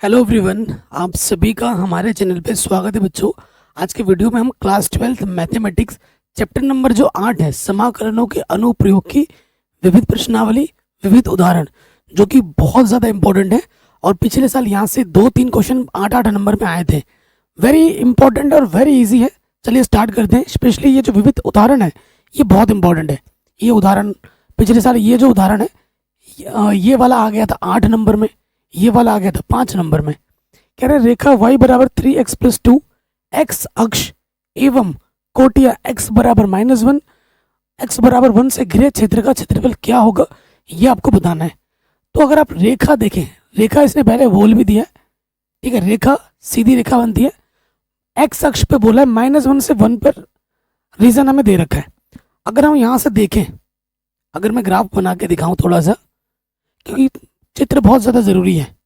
Hello everyone, आप सभी का हमारे चैनल पे स्वागत है बच्चों। आज के वीडियो में हम class 12th mathematics chapter number जो 8 है, समाकलनों के अनुप्रयोग की विविध प्रश्नावली, विविध उदाहरण, जो कि बहुत ज़्यादा इंपॉर्टेंट है। और पिछले साल यहाँ से 2-3 क्वेश्चन 8-8 नंबर में आए थे। वेरी इंपॉर्टेंट और वेरी इजी है। चलिए स्टार्ट करते हैं। स्पेशली ये जो विविध उदाहरण है, ये बहुत इंपॉर्टेंट है। ये उदाहरण पिछले साल ये जो उदाहरण है, ये वाला आ गया था 8 नंबर में, ये वाला आ गया था 5 नंबर में। कह रहे रेखा y बराबर 3x+2 x अक्ष एवं कोटिया x बराबर -1 x बराबर 1 से घिरे क्षेत्र का क्षेत्रफल क्या होगा, ये आपको बताना है। तो अगर आप रेखा देखें, रेखा इसने पहले बोल भी दिया है, ठीक है। रेखा सीधी रेखा बनती है। x अक्ष पे बोला है -1 से 1 पर, रीजन हमें दे रखा है। अगर हम यहाँ से देखें, अगर मैं ग्राफ बना के दिखाऊं थोड़ा सा, क्योंकि चित्र बहुत ज़्यादा ज़रूरी है,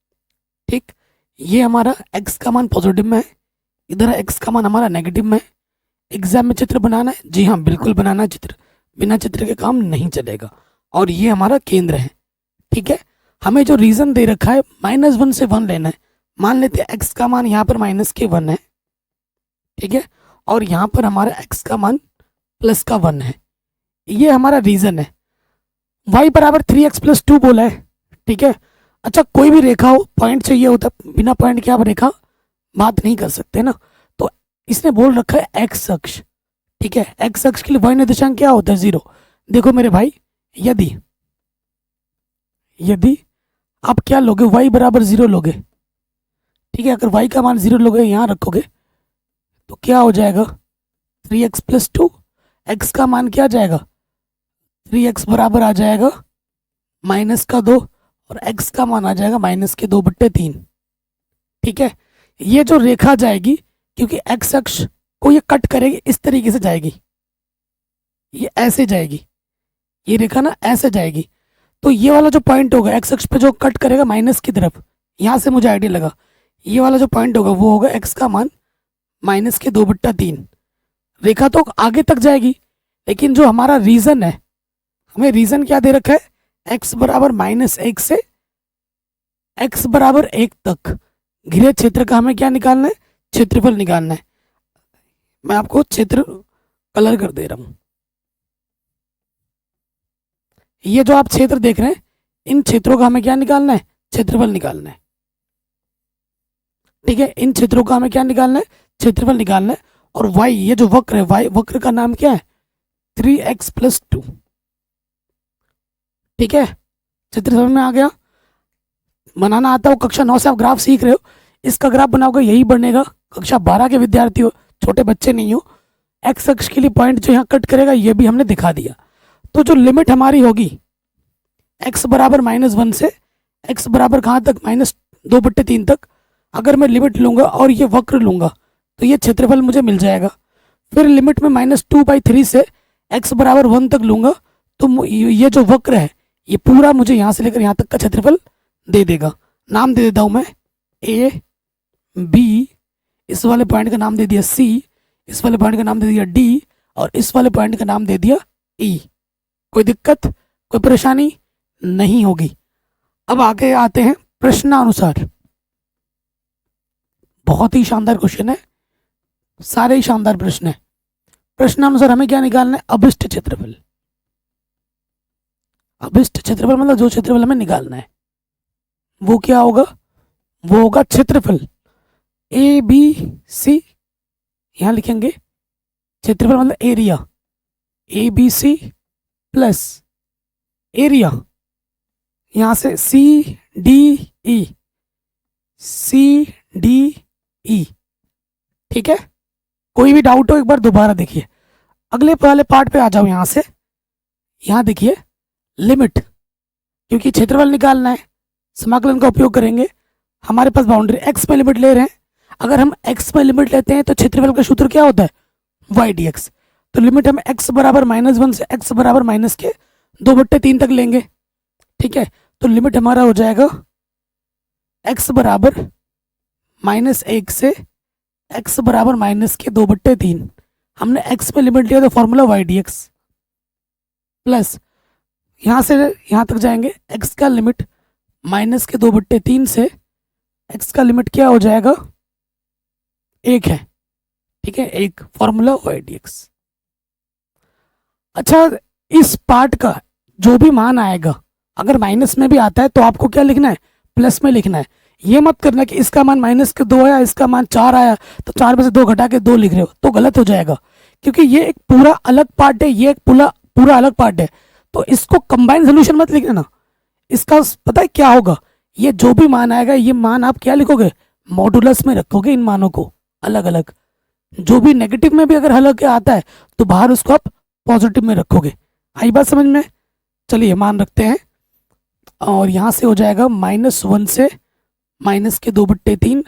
ठीक। ये हमारा x का मान पॉजिटिव में है, इधर x का मान हमारा नेगेटिव में है। एग्जाम में चित्र बनाना है, जी हाँ बिल्कुल बनाना है चित्र, बिना चित्र के काम नहीं चलेगा। और ये हमारा केंद्र है, ठीक है। हमें जो रीज़न दे रखा है -1 से 1 लेना है। मान लेते हैं x का मान यहाँ पर -1 है, ठीक है, और यहाँ पर हमारा x का मान +1 है। ये हमारा रीज़न है। y बराबर 3x+2 बोला है, ठीक है। अच्छा, कोई भी रेखा हो, पॉइंट चाहिए होता, बिना पॉइंट के आप रेखा बात नहीं कर सकते ना। तो इसने बोल रखा है एक्स अक्ष, ठीक है। एक्स अक्ष के लिए y निर्देशांक क्या होता है? 0। देखो मेरे भाई, यदि यदि आप क्या लोगे, y बराबर 0 लोगे, ठीक है। अगर y का मान 0 लोगे, यहाँ रखोगे, तो क्या हो जाएगा? 3x+2, x का मान क्या आ जाएगा? 3x बराबर आ जाएगा -2, और x का मान आ जाएगा -2/3, ठीक है। ये जो रेखा जाएगी, क्योंकि x अक्ष को ये कट करेगी, इस तरीके से जाएगी, ये ऐसे जाएगी, ये रेखा ना ऐसे जाएगी। तो ये वाला जो पॉइंट होगा x अक्ष पे जो कट करेगा माइनस की तरफ, यहाँ से मुझे आइडिया लगा, ये वाला जो पॉइंट होगा वो होगा x का मान -2/3। रेखा तो आगे तक जाएगी, लेकिन जो हमारा रीजन है, हमें रीजन क्या दे रखा है? x बराबर -1 से x बराबर 1 तक घिरे क्षेत्र का हमें क्या निकालना है? क्षेत्रफल निकालना है। मैं आपको क्षेत्र कलर कर दे रहा हूं। ये जो आप क्षेत्र देख रहे हैं, इन क्षेत्रों का हमें क्या निकालना है? क्षेत्रफल निकालना है, ठीक है। इन क्षेत्रों का हमें क्या निकालना है? क्षेत्रफल निकालना है। और y, ये जो वक्र है, y वक्र का नाम क्या है? 3x+2, ठीक है। क्षेत्रफल में आ गया। बनाना आता हो, कक्षा 9 से आप ग्राफ सीख रहे हो, इसका ग्राफ बनाओगे यही बनेगा। कक्षा 12 के विद्यार्थी हो, छोटे बच्चे नहीं हो। एक्स अक्ष के लिए पॉइंट जो यहाँ कट करेगा, ये भी हमने दिखा दिया। तो जो लिमिट हमारी होगी x बराबर -1 से x बराबर कहाँ तक? -2/3 तक। अगर मैं लिमिट लूंगा और ये वक्र लूंगा, तो ये क्षेत्रफल मुझे मिल जाएगा। फिर लिमिट में -2/3 से x बराबर 1 तक लूंगा, तो ये जो वक्र है, ये पूरा मुझे यहाँ से लेकर यहाँ तक का क्षेत्रफल दे देगा। नाम दे देता हूँ मैं A, B, इस वाले पॉइंट का नाम दे दिया C, इस वाले पॉइंट का नाम दे दिया D, और इस वाले पॉइंट का नाम दे दिया E। कोई दिक्कत, कोई परेशानी नहीं होगी। अब आगे आते हैं प्रश्नानुसार। बहुत ही शानदार क्वेश्चन है, सारे ही शानदार प्रश्न है। प्रश्नानुसार हमें क्या निकालना है? अभिष्ट क्षेत्रफल। अभिष्ट क्षेत्रफल मतलब जो क्षेत्रफल हमें निकालना है वो क्या होगा? वो होगा क्षेत्रफल ABC, यहां लिखेंगे क्षेत्रफल मतलब एरिया, ABC प्लस एरिया, यहां से CDE, CDE, ठीक है। कोई भी डाउट हो एक बार दोबारा देखिए। अगले वाले पार्ट पे आ जाओ। यहां से यहां देखिए लिमिट, क्योंकि क्षेत्रफल निकालना है, समाकलन का उपयोग करेंगे। हमारे पास बाउंड्री x में लिमिट ले रहे हैं। अगर हम x में लिमिट लेते हैं तो क्षेत्रफल का सूत्र क्या होता है? y dx। तो लिमिट हम x बराबर -1 से x बराबर -2/3 तक लेंगे, ठीक है। तो लिमिट हमारा हो जाएगा x बराबर -1 से x बराबर -2/3। हमने x में लिमिट लिया तो फॉर्मूला y dx प्लस यहाँ से यहाँ तक जाएंगे, x का लिमिट -2/3 से एक्स का लिमिट क्या हो जाएगा, एक है, ठीक है, एक फॉर्मूला वाई डी एक्स। अच्छा, इस पार्ट का जो भी मान आएगा, अगर माइनस में भी आता है तो आपको क्या लिखना है, प्लस में लिखना है। ये मत करना कि इसका मान माइनस के 2 आया, इसका मान 4 आया, तो 4 में से 2 घटा के 2 लिख रहे हो, तो गलत हो जाएगा, क्योंकि ये एक पूरा अलग पार्ट है, ये एक पूरा पूरा अलग पार्ट है। तो इसको कंबाइन सोल्यूशन मत लिखना ना। इसका पता है क्या होगा, ये जो भी मान आएगा, ये मान आप क्या लिखोगे, मॉडुलस में रखोगे इन मानों को अलग अलग। जो भी नेगेटिव में भी अगर हल के आता है तो बाहर उसको आप पॉजिटिव में रखोगे। आई बात समझ में? चलिए मान रखते हैं, और यहाँ से हो जाएगा -1 से -2/3।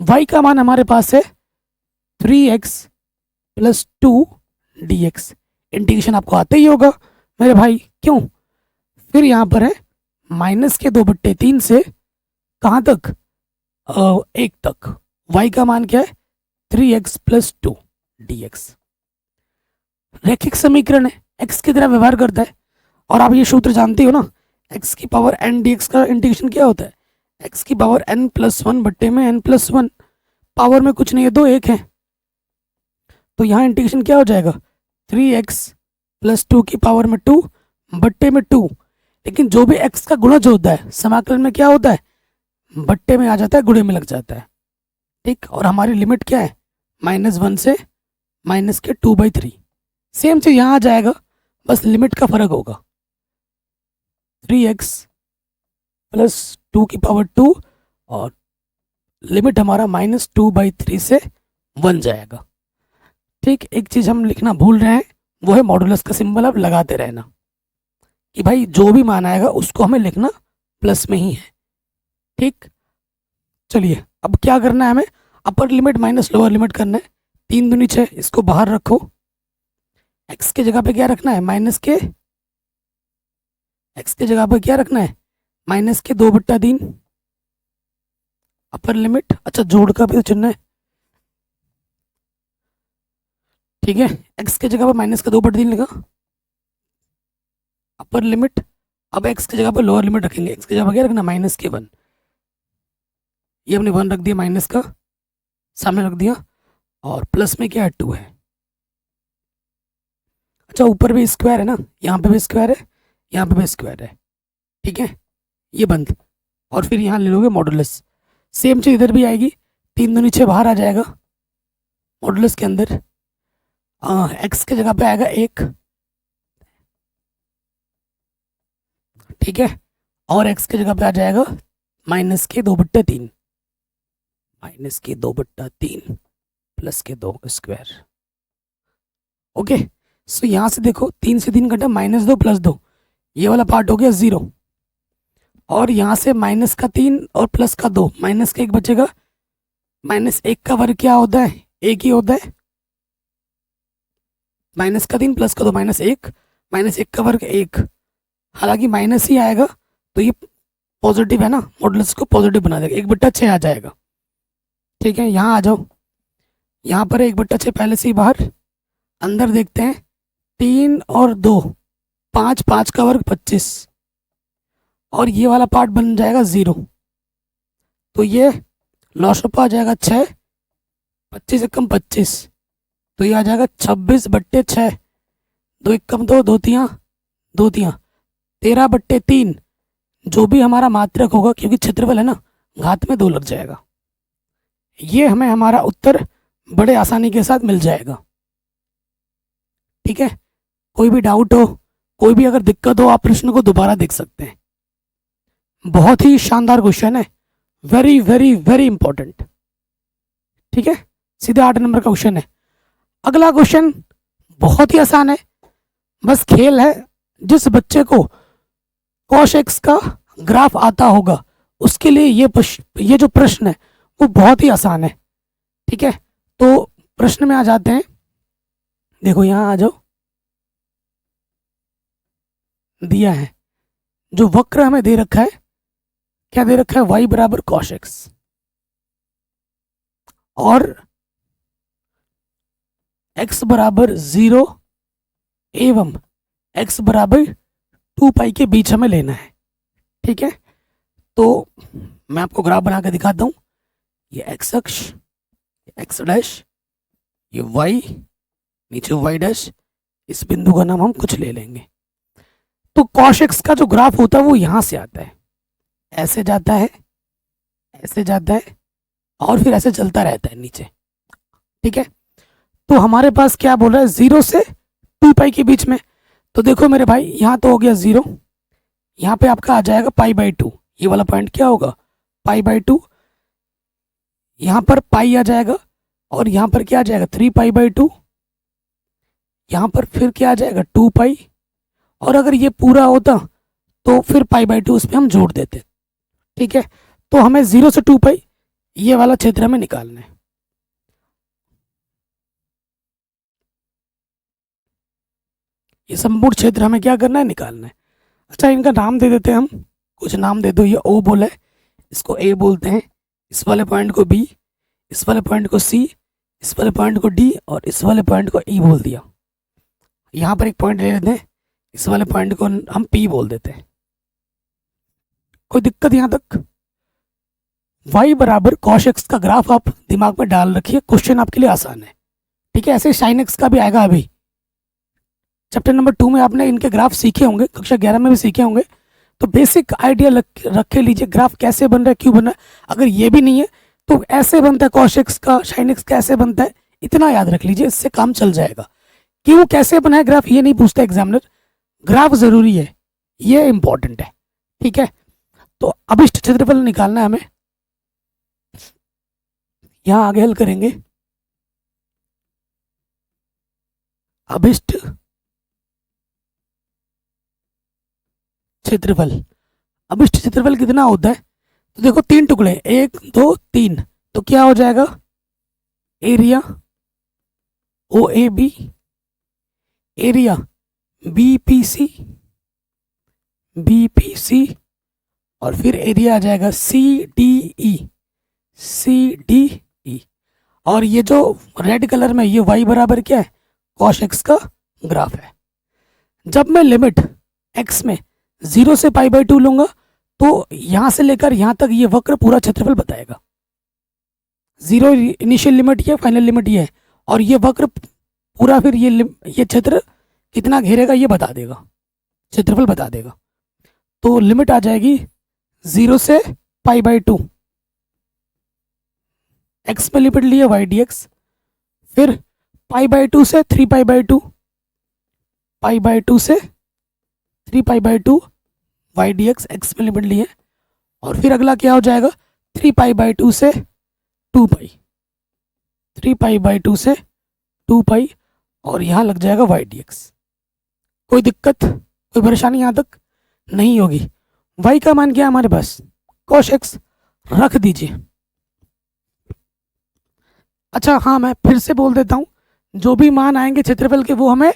y का मान हमारे पास है 3x + 2 dx। इंटीग्रेशन आपको आता ही होगा मेरे भाई, क्यों? फिर यहाँ पर है -2/3 से कहाँ तक, 1 तक। y का मान क्या है, 3x + 2 dx। रैखिक समीकरण है, x की तरह व्यवहार करता है, और आप ये सूत्र जानते हो ना, x की पावर n dx का इंटीग्रेशन क्या होता है, x की पावर n+1 बट्टे में n+1। पावर में कुछ नहीं है, 2 1 है, तो यहाँ इंटीग्रेशन क्या हो जाएगा, 3x + 2 की पावर में 2 बट्टे में 2। लेकिन जो भी x का गुणज होता है समाकलन में क्या होता है, बट्टे में आ जाता है, गुणे में लग जाता है, ठीक। और हमारी लिमिट क्या है, -1 से -2/3। सेम चीज यहाँ आ जाएगा, बस लिमिट का फर्क होगा। 3x + 2 की पावर 2, और लिमिट हमारा -2/3 से 1 जाएगा, ठीक। एक चीज हम लिखना भूल रहे हैं, वो है मॉडुलस का सिंबल आप लगाते रहना, कि भाई जो भी मान आएगा उसको हमें लिखना प्लस में ही है, ठीक। चलिए अब क्या करना है हमें, अपर लिमिट माइनस लोअर लिमिट करना है। 3 दूनी 6, इसको बाहर रखो। x के जगह पे क्या रखना है, x के जगह पे क्या रखना है, -2/3 अपर लिमिट। अच्छा, जोड़ का भी तो चिन्ह है, ठीक है। x के जगह पे -2/3 लिखा, अपर लिमिट। अब x की जगह पे लोअर लिमिट रखेंगे, x की जगह पे क्या रखना, -1। ये हमने 1 रख दिया, माइनस का सामने रख दिया, और प्लस में क्या है, 2 है। अच्छा, ऊपर भी स्क्वायर है ना, यहाँ पे भी स्क्वायर है, यहाँ पे भी स्क्वायर है, ठीक है, ये बंद। और फिर यहाँ ले लोगे मॉडुलस, सेम चीज इधर भी आएगी। 3 दूनी 6 बाहर आ जाएगा मॉडुलस के अंदर। x के जगह पे आएगा 1, ठीक है, और x की जगह पे आ जाएगा -2/3, -2/3 +2 स्क्वायर। ओके, सो यहाँ से देखो, 3 से 3 घटा, -2 + 2, ये वाला पार्ट हो गया 0। और यहाँ से -3 और +2, -1 बचेगा। -1 का वर्ग क्या होता है, 1 ही होता है। -3 +2 -1, -1 का वर्ग 1, हालांकि माइनस ही आएगा, तो ये पॉजिटिव है ना, मॉडुलस को पॉजिटिव बना देगा, 1/6 आ जाएगा, ठीक है। यहाँ आ जाओ, यहाँ पर 1/6 पहले से ही बाहर। अंदर देखते हैं, 3 और 2 5, 5 का वर्ग 25, और ये वाला पार्ट बन जाएगा 0, तो ये लॉसअप आ जाएगा 6, 25 से कम 25, तो ये आ जाएगा 26/6। 2 1 कम 2, 2 3 2 3 13/3। जो भी हमारा मात्रक होगा, क्योंकि क्षेत्रफल है ना, घात में 2 लग जाएगा। ये हमें हमारा उत्तर बड़े आसानी के साथ मिल जाएगा, ठीक है। कोई भी डाउट हो, कोई भी अगर दिक्कत हो, आप प्रश्न को दोबारा देख सकते हैं। बहुत ही शानदार क्वेश्चन है, वेरी वेरी वेरी इंपॉर्टेंट, ठीक है। सीधे 8 नंबर का क्वेश्चन है। अगला क्वेश्चन बहुत ही आसान है, बस खेल है। जिस बच्चे को cos x का ग्राफ आता होगा, उसके लिए ये जो प्रश्न है वो बहुत ही आसान है, ठीक है। तो प्रश्न में आ जाते हैं, देखो यहाँ आ जाओ, दिया है जो वक्र हमें दे रखा है, क्या दे रखा है, y = cos x, और x = 0 एवं x = 2π के बीच हमें लेना है, ठीक है। तो मैं आपको ग्राफ बना के दिखाता हूँ। ये एक्स अक्ष, एक्स डैश, ये वाई, नीचे वाई डैश, इस बिंदु का नाम हम कुछ ले लेंगे। तो कॉश एक्स का जो ग्राफ होता है वो यहां से आता है, ऐसे जाता है, ऐसे जाता है और फिर ऐसे चलता रहता है नीचे। ठीक है, तो हमारे पास क्या बोल रहा है, 0 से 2 पाई के बीच में। तो देखो मेरे भाई, यहाँ तो हो गया 0, यहाँ पे आपका आ जाएगा π/2, ये वाला पॉइंट क्या होगा, π/2, यहाँ पर पाई आ जाएगा और यहाँ पर क्या आ जाएगा 3π/2, यहाँ पर फिर क्या आ जाएगा 2 पाई, और अगर ये पूरा होता तो फिर π/2 उसमें हम जोड़ देते। ठीक है, तो हमें 0 से 2 पाई ये वाला क्षेत्र हमें निकालना है। ये संपूर्ण क्षेत्र हमें क्या करना है, निकालना है। अच्छा, इनका नाम दे देते हैं हम, कुछ नाम दे दो। ये ओ बोला है, इसको ए बोलते हैं, इस वाले पॉइंट को बी, इस वाले पॉइंट को सी, इस वाले पॉइंट को डी और इस वाले पॉइंट को ई बोल दिया। यहाँ पर एक पॉइंट ले लेते हैं, इस वाले पॉइंट को हम पी बोल देते हैं। कोई दिक्कत यहाँ तक? y बराबर कॉश एक्स का ग्राफ आप दिमाग में डाल रखिए, क्वेश्चन आपके लिए आसान है। ठीक है, ऐसे साइन एक्स का भी आएगा। अभी चैप्टर नंबर 2 में आपने इनके ग्राफ सीखे होंगे, कक्षा 11 में भी सीखे होंगे। तो बेसिक आइडिया रख के लीजिए, ग्राफ कैसे बन रहा है, क्यों बन रहा है। अगर ये भी नहीं है तो ऐसे बनता है कॉश एक्स का, साइन एक्स का ऐसे बनता है, इतना याद रख लीजिए, इससे काम चल जाएगा। क्यों, कैसे बना है ग्राफ, ये नहीं पूछता एग्जामिनर, ग्राफ जरूरी है, ये इंपॉर्टेंट है। ठीक है, तो अभिष्ट क्षेत्रफल निकालना है हमें, यहां आगे हल करेंगे। अभिष्ट क्षेत्रफल, अभिष्ट क्षेत्रफल कितना होता है, तो देखो 3 टुकड़े, 1 2 3, तो क्या हो जाएगा, area O A B, area B P C, और फिर एरिया आ जाएगा सी डी ई, और ये जो रेड कलर में ये y बराबर क्या है, कॉश एक्स का ग्राफ है। जब मैं लिमिट x में 0 से π/2 लूंगा तो यहां से लेकर यहां तक ये वक्र पूरा क्षेत्रफल बताएगा। 0 इनिशियल लिमिट ये, फाइनल लिमिट ये है, और ये वक्र पूरा फिर ये क्षेत्र कितना घेरेगा ये बता देगा, क्षेत्रफल बता देगा। तो लिमिट आ जाएगी 0 से π/2, x में लिमिट लिया y dx, फिर π/2 से 3π/2, π/2 से 3π/2 y dx, x में लिमिट लिए, और फिर अगला क्या हो जाएगा 3π/2 से 2 पाई, 3π/2 से 2 पाई, और यहाँ लग जाएगा y dx। कोई दिक्कत, कोई परेशानी यहाँ तक नहीं होगी। y का मान क्या है हमारे पास, कॉश एक्स रख दीजिए। अच्छा हाँ, मैं फिर से बोल देता हूँ, जो भी मान आएंगे क्षेत्रफल के वो हमें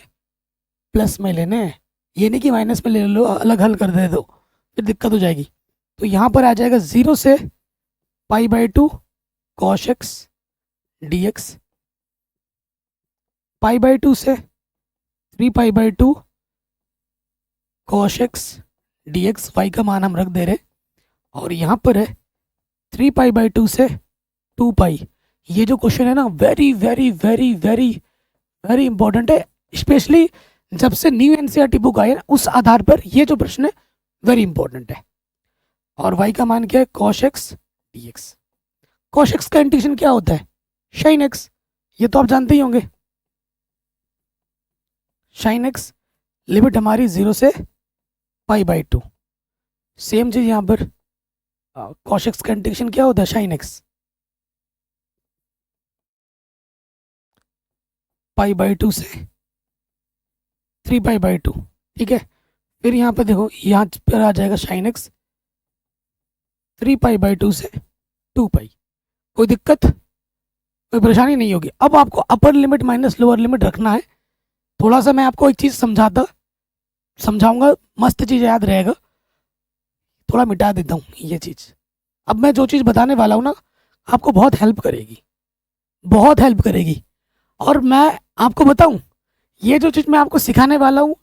प्लस में लेने हैं, ये नहीं कि माइनस में ले लो, अलग हल कर दे दो, फिर दिक्कत हो जाएगी। तो यहाँ पर आ जाएगा 0 से π/2 कॉश एक्स डी एक्स, π/2 से 3π/2 cos x d x, y का मान हम रख दे रहे, और यहाँ पर है 3π/2 से 2 पाई। ये जो क्वेश्चन है ना, very very very very very important है, स्पेशली जब से न्यू एनसीईआरटी बुक आई है उस आधार पर ये जो प्रश्न है वेरी इंपॉर्टेंट है। और y का मान क्या है, cosh x d x. Cosh x का इंटीग्रेशन क्या होता है, साइन एक्स, ये तो आप जानते ही होंगे। साइन एक्स लिमिट हमारी 0 से π/2, सेम चीज यहाँ पर कॉश एक्स का इंटीग्रेशन क्या होता है, साइन एक्स, π/2 से 3π/2। ठीक है, फिर यहाँ पर देखो, यहाँ पर आ जाएगा साइन एक्स 3π/2 से 2 पाई। कोई दिक्कत, कोई परेशानी नहीं होगी। अब आपको अपर लिमिट माइनस लोअर लिमिट रखना है। थोड़ा सा मैं आपको एक चीज़ समझाऊंगा, मस्त चीज़ याद रहेगा, थोड़ा मिटा देता हूँ ये चीज़। अब मैं जो चीज़ बताने वाला हूँ ना, आपको बहुत हेल्प करेगी, बहुत हेल्प करेगी। और मैं आपको बताऊँ, ये जो चीज़ मैं आपको सिखाने वाला हूँ,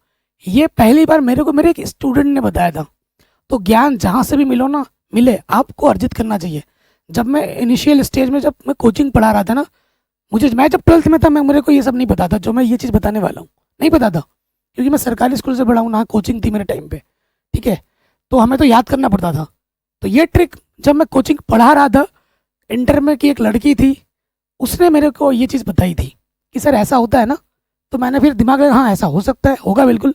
ये पहली बार मेरे एक स्टूडेंट ने बताया था। तो ज्ञान जहाँ से भी मिले आपको अर्जित करना चाहिए। जब मैं इनिशियल स्टेज में, जब मैं कोचिंग पढ़ा रहा था ना, मैं जब 12th में था, मेरे को ये सब नहीं पता था जो मैं ये चीज़ बताने वाला हूँ, नहीं पता था, क्योंकि मैं सरकारी स्कूल से पढ़ा हूँ ना, कोचिंग थी मेरे टाइम पे, ठीक है। तो हमें तो याद करना पड़ता था। तो ये ट्रिक जब मैं कोचिंग पढ़ा रहा था, इंटर में की एक लड़की थी, उसने मेरे को ये चीज़ बताई थी कि सर ऐसा होता है ना। तो मैंने फिर दिमाग में, हाँ ऐसा हो सकता है, होगा बिल्कुल।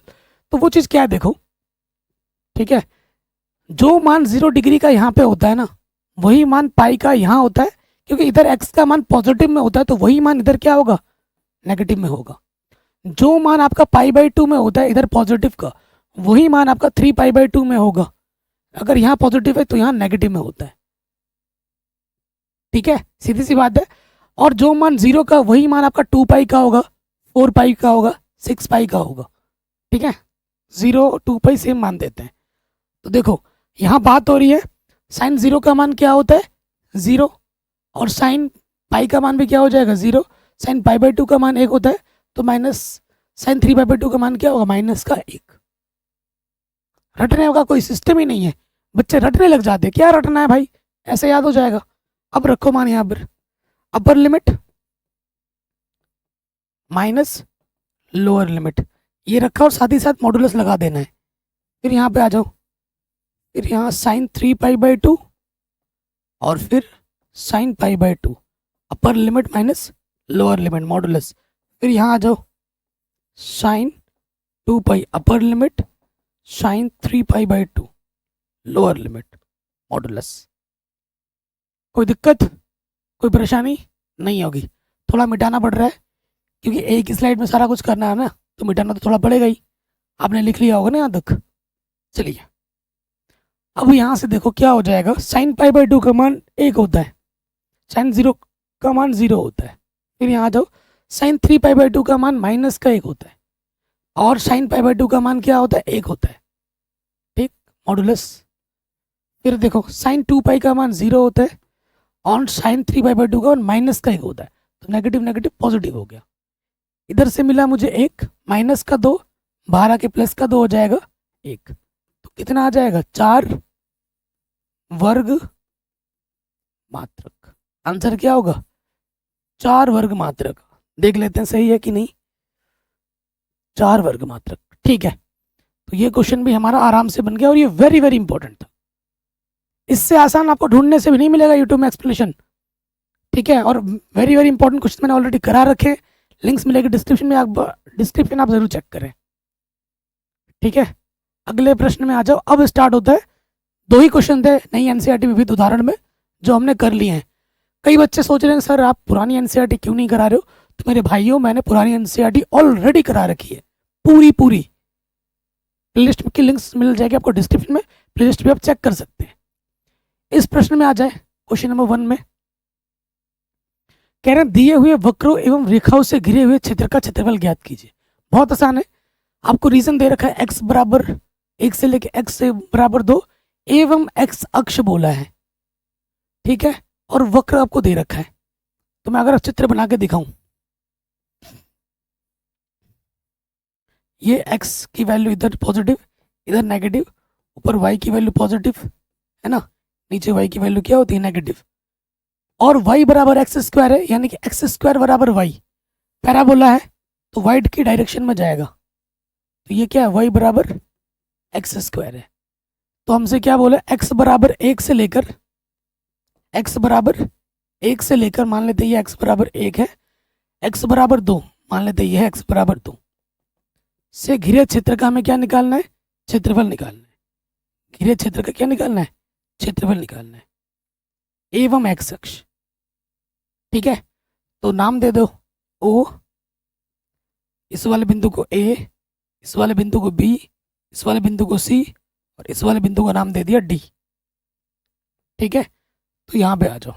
तो वो चीज़ क्या है देखो, ठीक है, जो मान 0 डिग्री का यहाँ पे होता है ना, वही मान पाई का यहाँ होता है, क्योंकि इधर एक्स का मान पॉजिटिव में होता है, तो वही मान इधर क्या होगा, नेगेटिव में होगा। जो मान आपका पाई/2 में होता है इधर पॉजिटिव का, वही मान आपका 3 पाई/2 में होगा। अगर यहाँ पॉजिटिव है तो यहाँ नेगेटिव में होता है, ठीक है, सीधी सी बात है। और जो मान 0 का, वही मान आपका 2 पाई का होगा, 4 पाई का होगा, 6 पाई का होगा, ठीक है। 0 2 पाई सेम मान देते हैं। तो देखो यहाँ बात हो रही है, साइन 0 का मान क्या होता है, 0, और साइन पाई का मान भी क्या हो जाएगा, 0। साइन पाई/2 का मान 1 होता है, तो माइनस साइन 3 पाई/2 का मान क्या होगा, -1। रटने का कोई सिस्टम ही नहीं है, बच्चे रटने लग जाते हैं। क्या रटना है भाई, ऐसे याद हो जाएगा। अब रखो मान यहाँ पर, अपर लिमिट माइनस लोअर लिमिट, ये रखा, और साथ ही साथ मॉडुलस लगा देना है। फिर यहाँ पे आ जाओ, फिर यहाँ साइन 3 पाई/2 और फिर sine pi, upper limit minus lower limit modulus. फिर यहाँ आ जाओ, sine 2 pi upper limit, sine 3 pi lower limit modulus. कोई दिक्कत, कोई परेशानी नहीं होगी। थोड़ा मिटाना पड़ रहा है, क्योंकि एक ही स्लाइड में सारा कुछ करना है ना, तो मिटाना तो थोड़ा पड़ेगा ही। आपने लिख लिया होगा ना यहाँ तक। चलिए अब यहाँ से देखो क्या हो जाएगा, साइन पाई/2 का मान 1 होता है, साइन 0 का मान 0 होता है। फिर यहाँ आ जाओ, साइन 3 पाई/2 का मान -1 होता है, और साइन पाई/2 का मान क्या होता है, 1 होता है, ठीक, मॉडुलस। फिर देखो साइन 2 पाई का मान 0 होता है, और साइन 3 पाई/2 का मान -1 होता है, तो नेगेटिव नेगेटिव पॉजिटिव हो गया। इधर से मिला मुझे 1, माइनस का 2, बाहर आके प्लस का 2 हो जाएगा 1, तो कितना आ जाएगा, 4 वर्ग मात्रक। आंसर क्या होगा, 4 वर्ग मात्रक। देख लेते हैं सही है कि नहीं, 4 वर्ग मात्रक, ठीक है। तो ये क्वेश्चन भी हमारा आराम से बन गया, और ये वेरी वेरी इंपॉर्टेंट था। इससे आसान आपको ढूंढने से भी नहीं मिलेगा यूट्यूब में एक्सप्लेनेशन, ठीक है। और वेरी वेरी इंपॉर्टेंट क्वेश्चन मैंने ऑलरेडी करा रखे, लिंक्स मिलेगी डिस्क्रिप्शन में, डिस्क्रिप्शन आप जरूर चेक करें, ठीक है। अगले प्रश्न में आ जाओ। अब स्टार्ट होता है, 2 ही क्वेश्चन थे नई एनसीईआरटी विविध उदाहरण में जो हमने कर लिए हैं। कई बच्चे सोच रहे हैं सर आप पुरानी एनसीईआरटी क्यों नहीं करा रहे हो, तो मेरे भाइयों मैंने पुरानी एनसीईआरटी ऑलरेडी करा रखी है, पूरी पूरी। प्लेलिस्ट की लिंक्स मिल जाएगी आपको डिस्क्रिप्शन में, प्लेलिस्ट भी आप चेक कर सकते हैं। इस प्रश्न में आ जाए, क्वेश्चन नंबर 1 में कह रहे हैं दिए हुए वक्रों एवं रेखाओं से घिरे हुए क्षेत्र का क्षेत्रफल ज्ञात कीजिए। बहुत आसान है, आपको रीजन दे रखा है x बराबर 1 से लेके x से बराबर 2 एवं x अक्ष बोला है, ठीक है, और वक्र आपको दे रखा है। तो मैं अगर चित्र बना के दिखाऊं, ये x की वैल्यू इधर पॉजिटिव, इधर नेगेटिव, ऊपर y की वैल्यू पॉजिटिव है ना, नीचे y की वैल्यू क्या होती है, नेगेटिव, और y बराबर x² है, यानी कि x² बराबर y, पैराबोला है तो y की डायरेक्शन में जाएगा। तो ये क्या है, y बराबर x² है। तो हमसे क्या बोला, x बराबर 1 से लेकर, x बराबर 1 से लेकर मान लेते हैं ये x बराबर 1 है, x बराबर 2 मान लेते हैं ये है x बराबर 2 से घिरे क्षेत्र का हमें क्या निकालना है, क्षेत्रफल निकालना है। घिरे क्षेत्र का क्या निकालना है, क्षेत्रफल निकालना है, एवं x अक्ष, ठीक है। तो नाम दे दो O, इस वाले बिंदु को A, इस वाले बिंदु को B, इस वाले बिंदु को C, और इस वाले बिंदु का नाम दे दिया D, ठीक है। तो यहां पे आ जाओ,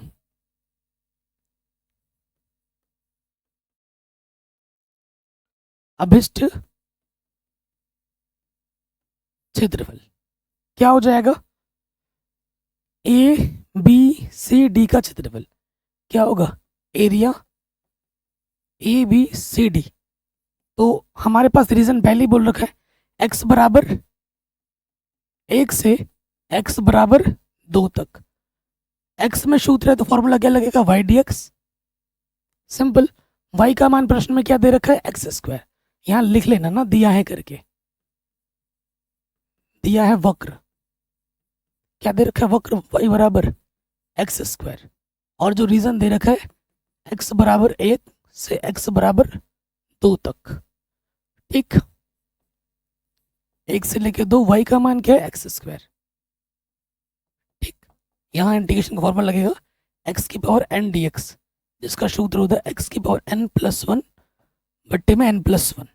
अभिष्ट क्षेत्रफल क्या हो जाएगा, ABCD का क्षेत्रफल क्या होगा, एरिया ABCD। तो हमारे पास रीजन पहले ही बोल रखा है, x बराबर 1 से x बराबर 2 तक, एक्स में सूत्र है तो फॉर्मूला क्या लगेगा, y d x. Simple. Y का मान प्रश्न में क्या दे रखा है, एक्स स्क्वायर। यहां लिख लेना ना, दिया है करके, दिया है वक्र, क्या दे रखा है, वक्र वाई बराबर एक्स स्क्वायर। और जो रीजन दे रखा है एक्स बराबर 1 से एक्स बराबर 2 तक। ठीक, 1 से लेके 2, वाई का मान क्या है, एक्स स्क्वायर। ठीक, यहाँ इंटीग्रेशन का फॉर्मूला लगेगा एक्स की पावर एन डी एक्स, जिसका सूत्र होता है एक्स की पावर एन प्लस 1 बट्टे में एन प्लस 1,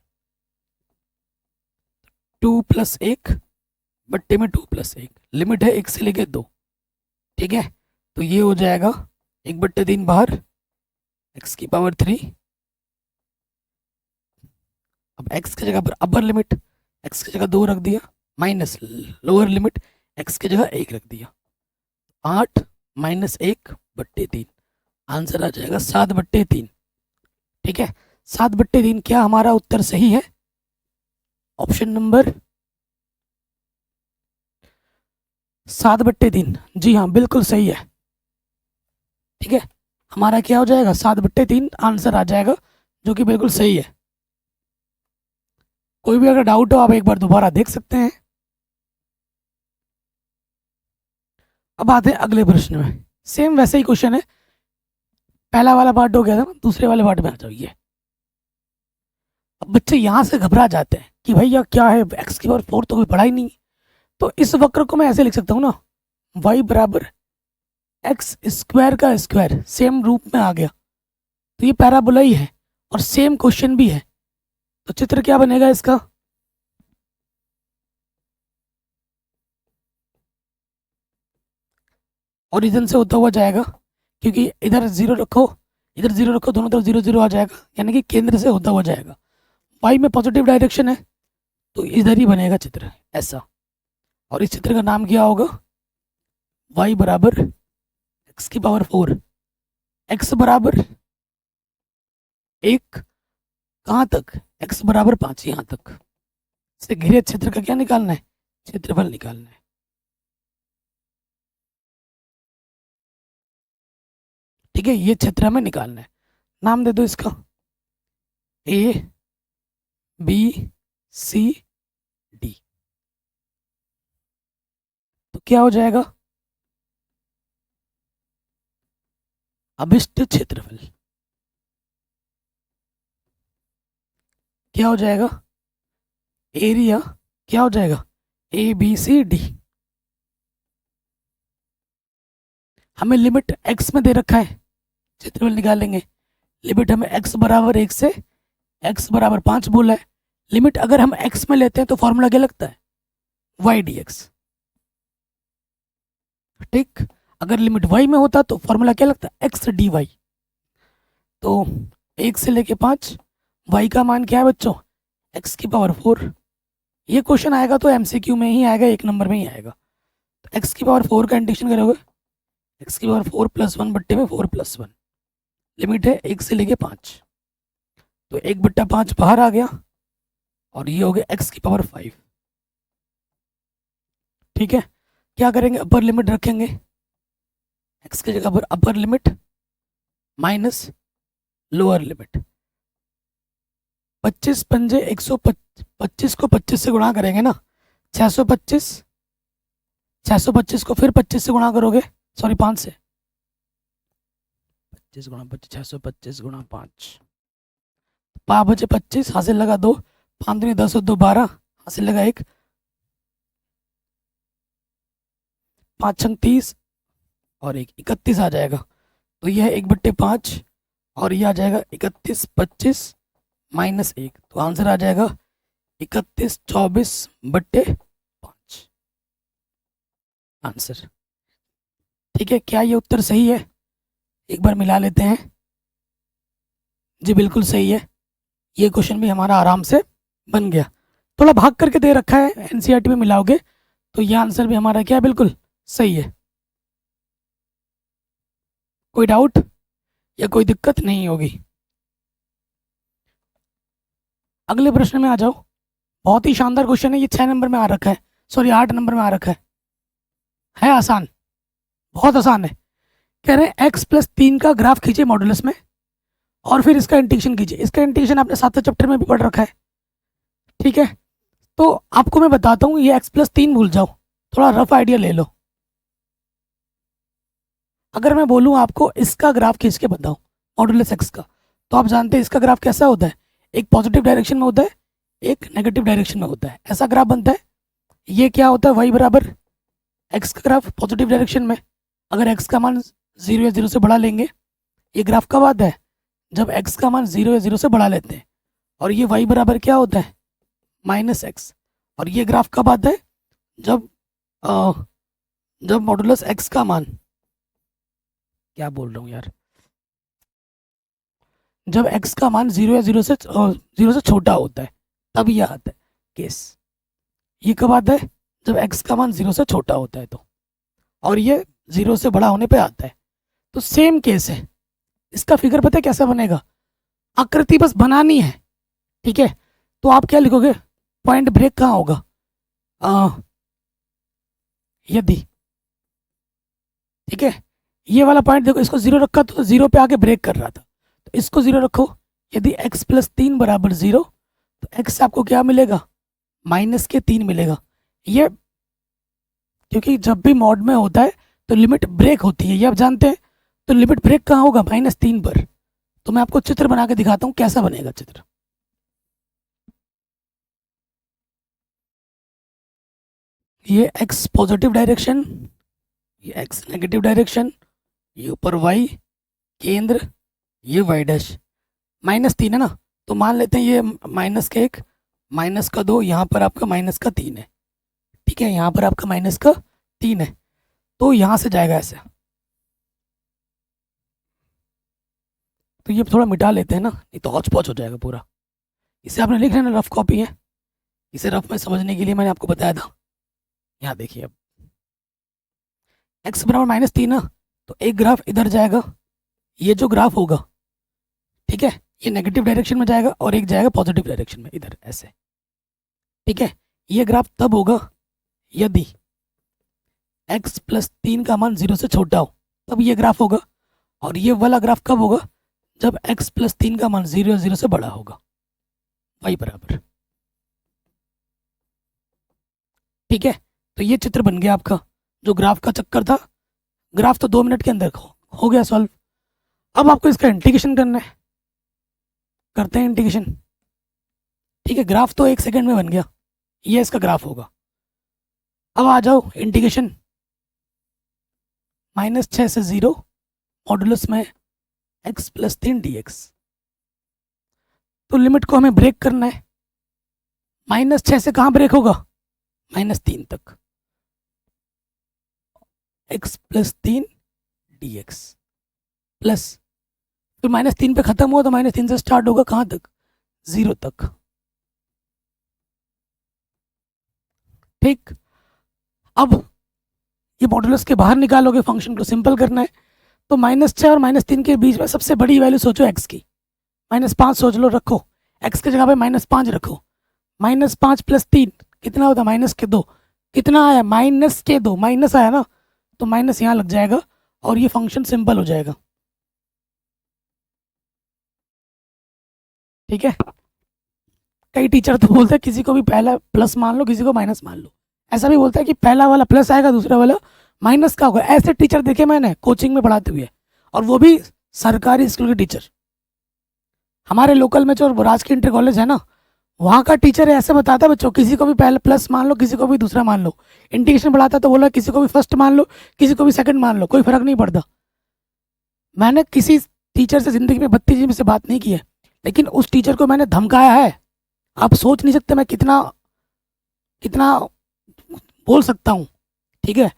2 प्लस 1 बट्टे में 2 प्लस 1, लिमिट है 1 से लेके 2। ठीक है, तो ये हो जाएगा 1/3 बाहर, एक्स की पावर 3। अब एक्स की जगह पर अपर लिमिट, एक्स की जगह 2 रख दिया, माइनस लोअर लिमिट, एक्स की जगह 1 रख दिया, 8 माइनस 1/3, आंसर आ जाएगा 7/3। ठीक है, 7/3 क्या हमारा उत्तर सही है, ऑप्शन नंबर 7/3, जी हाँ बिल्कुल सही है। ठीक है, हमारा क्या हो जाएगा, 7/3 आंसर आ जाएगा, जो कि बिल्कुल सही है। कोई भी अगर डाउट हो आप एक बार दोबारा देख सकते हैं। अब आते हैं अगले प्रश्न में, सेम वैसे ही क्वेश्चन है, पहला वाला पार्ट हो गया था, दूसरे वाले पार्ट में आ जाइए। अब बच्चे यहाँ से घबरा जाते हैं कि भैया क्या है, एक्स की पावर 4 तो कोई पढ़ा ही नहीं। तो इस वक्र को मैं ऐसे लिख सकता हूँ ना, वाई बराबर एक्स स्क्वायर का स्क्वायर, सेम रूप में आ गया, तो ये पैराबोला ही है और सेम क्वेश्चन भी है। तो चित्र क्या बनेगा इसका, ओरिजिन से होता हुआ जाएगा, क्योंकि इधर 0 रखो, इधर 0 रखो, दोनों तरफ 0 0 आ जाएगा, यानी कि केंद्र से होता हुआ जाएगा। वाई में पॉजिटिव डायरेक्शन है तो इधर ही बनेगा चित्र ऐसा, और इस चित्र का नाम क्या होगा, वाई बराबर एक्स की पावर 4, एक्स बराबर 1 कहाँ तक, एक्स बराबर 5 यहाँ तक। से घिरे क्षेत्र का क्या निकालना है, क्षेत्रफल निकालना है। ठीक है, ये क्षेत्र हमें निकालना है, नाम दे दो इसका ए बी सी डी। तो क्या हो जाएगा, अभिष्ट क्षेत्रफल क्या हो जाएगा, एरिया क्या हो जाएगा, ए बी सी डी। हमें लिमिट एक्स में दे रखा है, क्षेत्रफल निकालेंगे, लिमिट हमें एक्स बराबर 1 से एक्स बराबर 5 बोला है। लिमिट अगर हम एक्स में लेते हैं तो फॉर्मूला क्या लगता है, वाई डी एक्स। ठीक, अगर लिमिट वाई में होता तो फॉर्मूला क्या लगता है, एक्स डी वाई। तो 1 से लेके 5, वाई का मान क्या है बच्चों, एक्स की पावर 4। ये क्वेश्चन आएगा तो एमसीक्यू में ही आएगा, 1 नंबर में ही आएगा। तो एक्स की पावर 4 का इंटीग्रेशन करोगे, एक्स की पावर 4 + 1 बट्टे में 4 + 1, लिमिट है 1 से लेके 5, तो 1/5 बाहर आ गया, और ये हो गया एक्स की पावर 5। ठीक है, क्या करेंगे, अपर लिमिट रखेंगे, एक्स की जगह पर अपर लिमिट माइनस लोअर लिमिट। 25 पंजे 125 को 25 से गुणा करेंगे ना, 625, 625 को फिर 25 से गुणा करोगे, सॉरी 5 से, 25 गुणा 25, 625 गुणा 5, 5 बचे 25, हासिल लगा 2, 5 दूनी 10 और 2 12, हासिल लगा 1, 5 छंग 30 और 1 31 आ जाएगा। तो यह 1/5 और ये आ जाएगा 31 25 माइनस 1, तो आंसर आ जाएगा 31 24/5 आंसर। ठीक है, क्या ये उत्तर सही है, एक बार मिला लेते हैं। जी बिल्कुल सही है, ये क्वेश्चन भी हमारा आराम से बन गया। थोड़ा भाग करके दे रखा है, एनसीईआरटी में मिलाओगे तो ये आंसर भी हमारा क्या बिल्कुल सही है। कोई डाउट या कोई दिक्कत नहीं होगी। अगले प्रश्न में आ जाओ, बहुत ही शानदार क्वेश्चन है, ये 6 नंबर में आ रखा है, सॉरी 8 नंबर में आ रखा है आसान, बहुत आसान है। कह रहे हैं x+3 का ग्राफ खींचिए मॉडुलस में और फिर इसका इंटीग्रेशन कीजिए। इसका इंटीग्रेशन आपने 7वें चैप्टर में भी पढ़ रखा है, ठीक है। तो आपको मैं बताता हूँ, ये x+3 भूल जाओ, थोड़ा रफ आइडिया ले लो। अगर मैं बोलूँ आपको इसका ग्राफ खींच के बताओ मॉडुलस x का, तो आप जानते हैं इसका ग्राफ कैसा होता है, एक पॉजिटिव डायरेक्शन में होता है, एक नेगेटिव डायरेक्शन में होता है, ऐसा ग्राफ बनता है। ये क्या होता है, y बराबर x का ग्राफ पॉजिटिव डायरेक्शन में, अगर x का मान 0 या 0 से बढ़ा लेंगे, ये ग्राफ कब आता है, जब x का मान 0 या 0 से बढ़ा लेते हैं। और ये y बराबर क्या होता है, -x। और ये ग्राफ कब आता है, जब मॉडुलस x का मान, क्या बोल रहा हूँ यार, जब x का मान 0 या 0 से छोटा होता है, तब ये आता है केस। ये कब आता है, जब x का मान 0 से छोटा होता है तो, और ये 0 से बड़ा होने पे आता है। तो सेम केस है। इसका फिगर पता है कैसा बनेगा, आकृति बस बनानी है, ठीक है। तो आप क्या लिखोगे, पॉइंट ब्रेक कहाँ होगा, यदि, ठीक है, ये वाला पॉइंट देखो, इसको 0 रखा तो 0 पे आके ब्रेक कर रहा था, तो इसको 0 रखो। यदि x+3 बराबर 0, तो x आपको क्या मिलेगा, -3 मिलेगा। ये क्योंकि जब भी मॉड में होता है तो लिमिट ब्रेक होती है, ये आप जानते हैं। तो लिमिट ब्रेक कहाँ होगा, -3 पर। तो मैं आपको चित्र बना के दिखाता हूँ कैसा बनेगा चित्र। ये x पॉजिटिव डायरेक्शन, ये x नेगेटिव डायरेक्शन, ये ऊपर y केंद्र, ये y डैश। -3 है ना, तो मान लेते हैं ये -1 -2, यहाँ पर आपका -3 है, ठीक है, यहाँ पर आपका -3 है। तो यहाँ से जाएगा ऐसे, तो ये थोड़ा मिटा लेते हैं ना, नहीं तो हौच पौच हो जाएगा पूरा। इसे आपने लिख लेना, रफ कॉपी है, इसे रफ में समझने के लिए मैंने आपको बताया था। यहाँ देखिए, अब x बराबर -3 ना, तो एक ग्राफ इधर जाएगा, ये जो ग्राफ होगा, ठीक है, ये नेगेटिव डायरेक्शन में जाएगा और एक जाएगा पॉजिटिव डायरेक्शन में, इधर ऐसे, ठीक है। ये ग्राफ तब होगा यदि x+3 का मान 0 से छोटा हो, तब ये ग्राफ होगा। और ये वाला ग्राफ कब होगा, जब x+3 का मान 0 या 0 से बड़ा होगा, y बराबर, ठीक है। तो ये चित्र बन गया आपका, जो ग्राफ का चक्कर था। ग्राफ तो 2 मिनट के अंदर हो गया सॉल्व। अब आपको इसका इंटीग्रेशन करना है, करते हैं इंटीग्रेशन, ठीक है। ग्राफ तो 1 सेकंड में बन गया, ये इसका ग्राफ होगा। अब आ जाओ इंटीग्रेशन, -6 से 0 मॉडुलस में x+3 dx। तो लिमिट को हमें ब्रेक करना है, -6 से कहाँ ब्रेक होगा, -3 तक, x+3 dx प्लस, फिर -3 पे खत्म हुआ तो -3 से स्टार्ट होगा, कहाँ तक, 0 तक, ठीक। अब ये मॉडुलस के बाहर निकालोगे, फंक्शन को सिंपल करना है। तो -6 और -3 के बीच में सबसे बड़ी वैल्यू सोचो x की, -5 सोच लो, रखो x की जगह पे -5 रखो। -5 + 3 कितना होता है, -2। कितना आया, -2, माइनस आया ना, तो माइनस यहाँ लग जाएगा और ये फंक्शन सिंपल हो जाएगा, ठीक है। कई टीचर तो बोलते हैं किसी को भी पहला प्लस मान लो, किसी को माइनस मान लो, ऐसा भी बोलता है कि पहला वाला प्लस आएगा, दूसरा वाला माइनस का होगा। ऐसे टीचर देखे मैंने कोचिंग में पढ़ाते हुए, और वो भी सरकारी स्कूल के टीचर। हमारे लोकल में जो राजकीय इंटर कॉलेज है ना, वहाँ का टीचर ऐसे बताता है बच्चों, किसी को भी पहले प्लस मान लो, किसी को भी दूसरा मान लो। इंटीग्रेशन पढ़ाता तो बोला किसी को भी फर्स्ट मान लो, किसी को भी सेकंड मान लो, कोई फर्क नहीं पड़ता। मैंने किसी टीचर से जिंदगी में 32 में से बात नहीं की है, लेकिन उस टीचर को मैंने धमकाया है। आप सोच नहीं सकते मैं कितना कितना बोल सकता हूँ, ठीक है।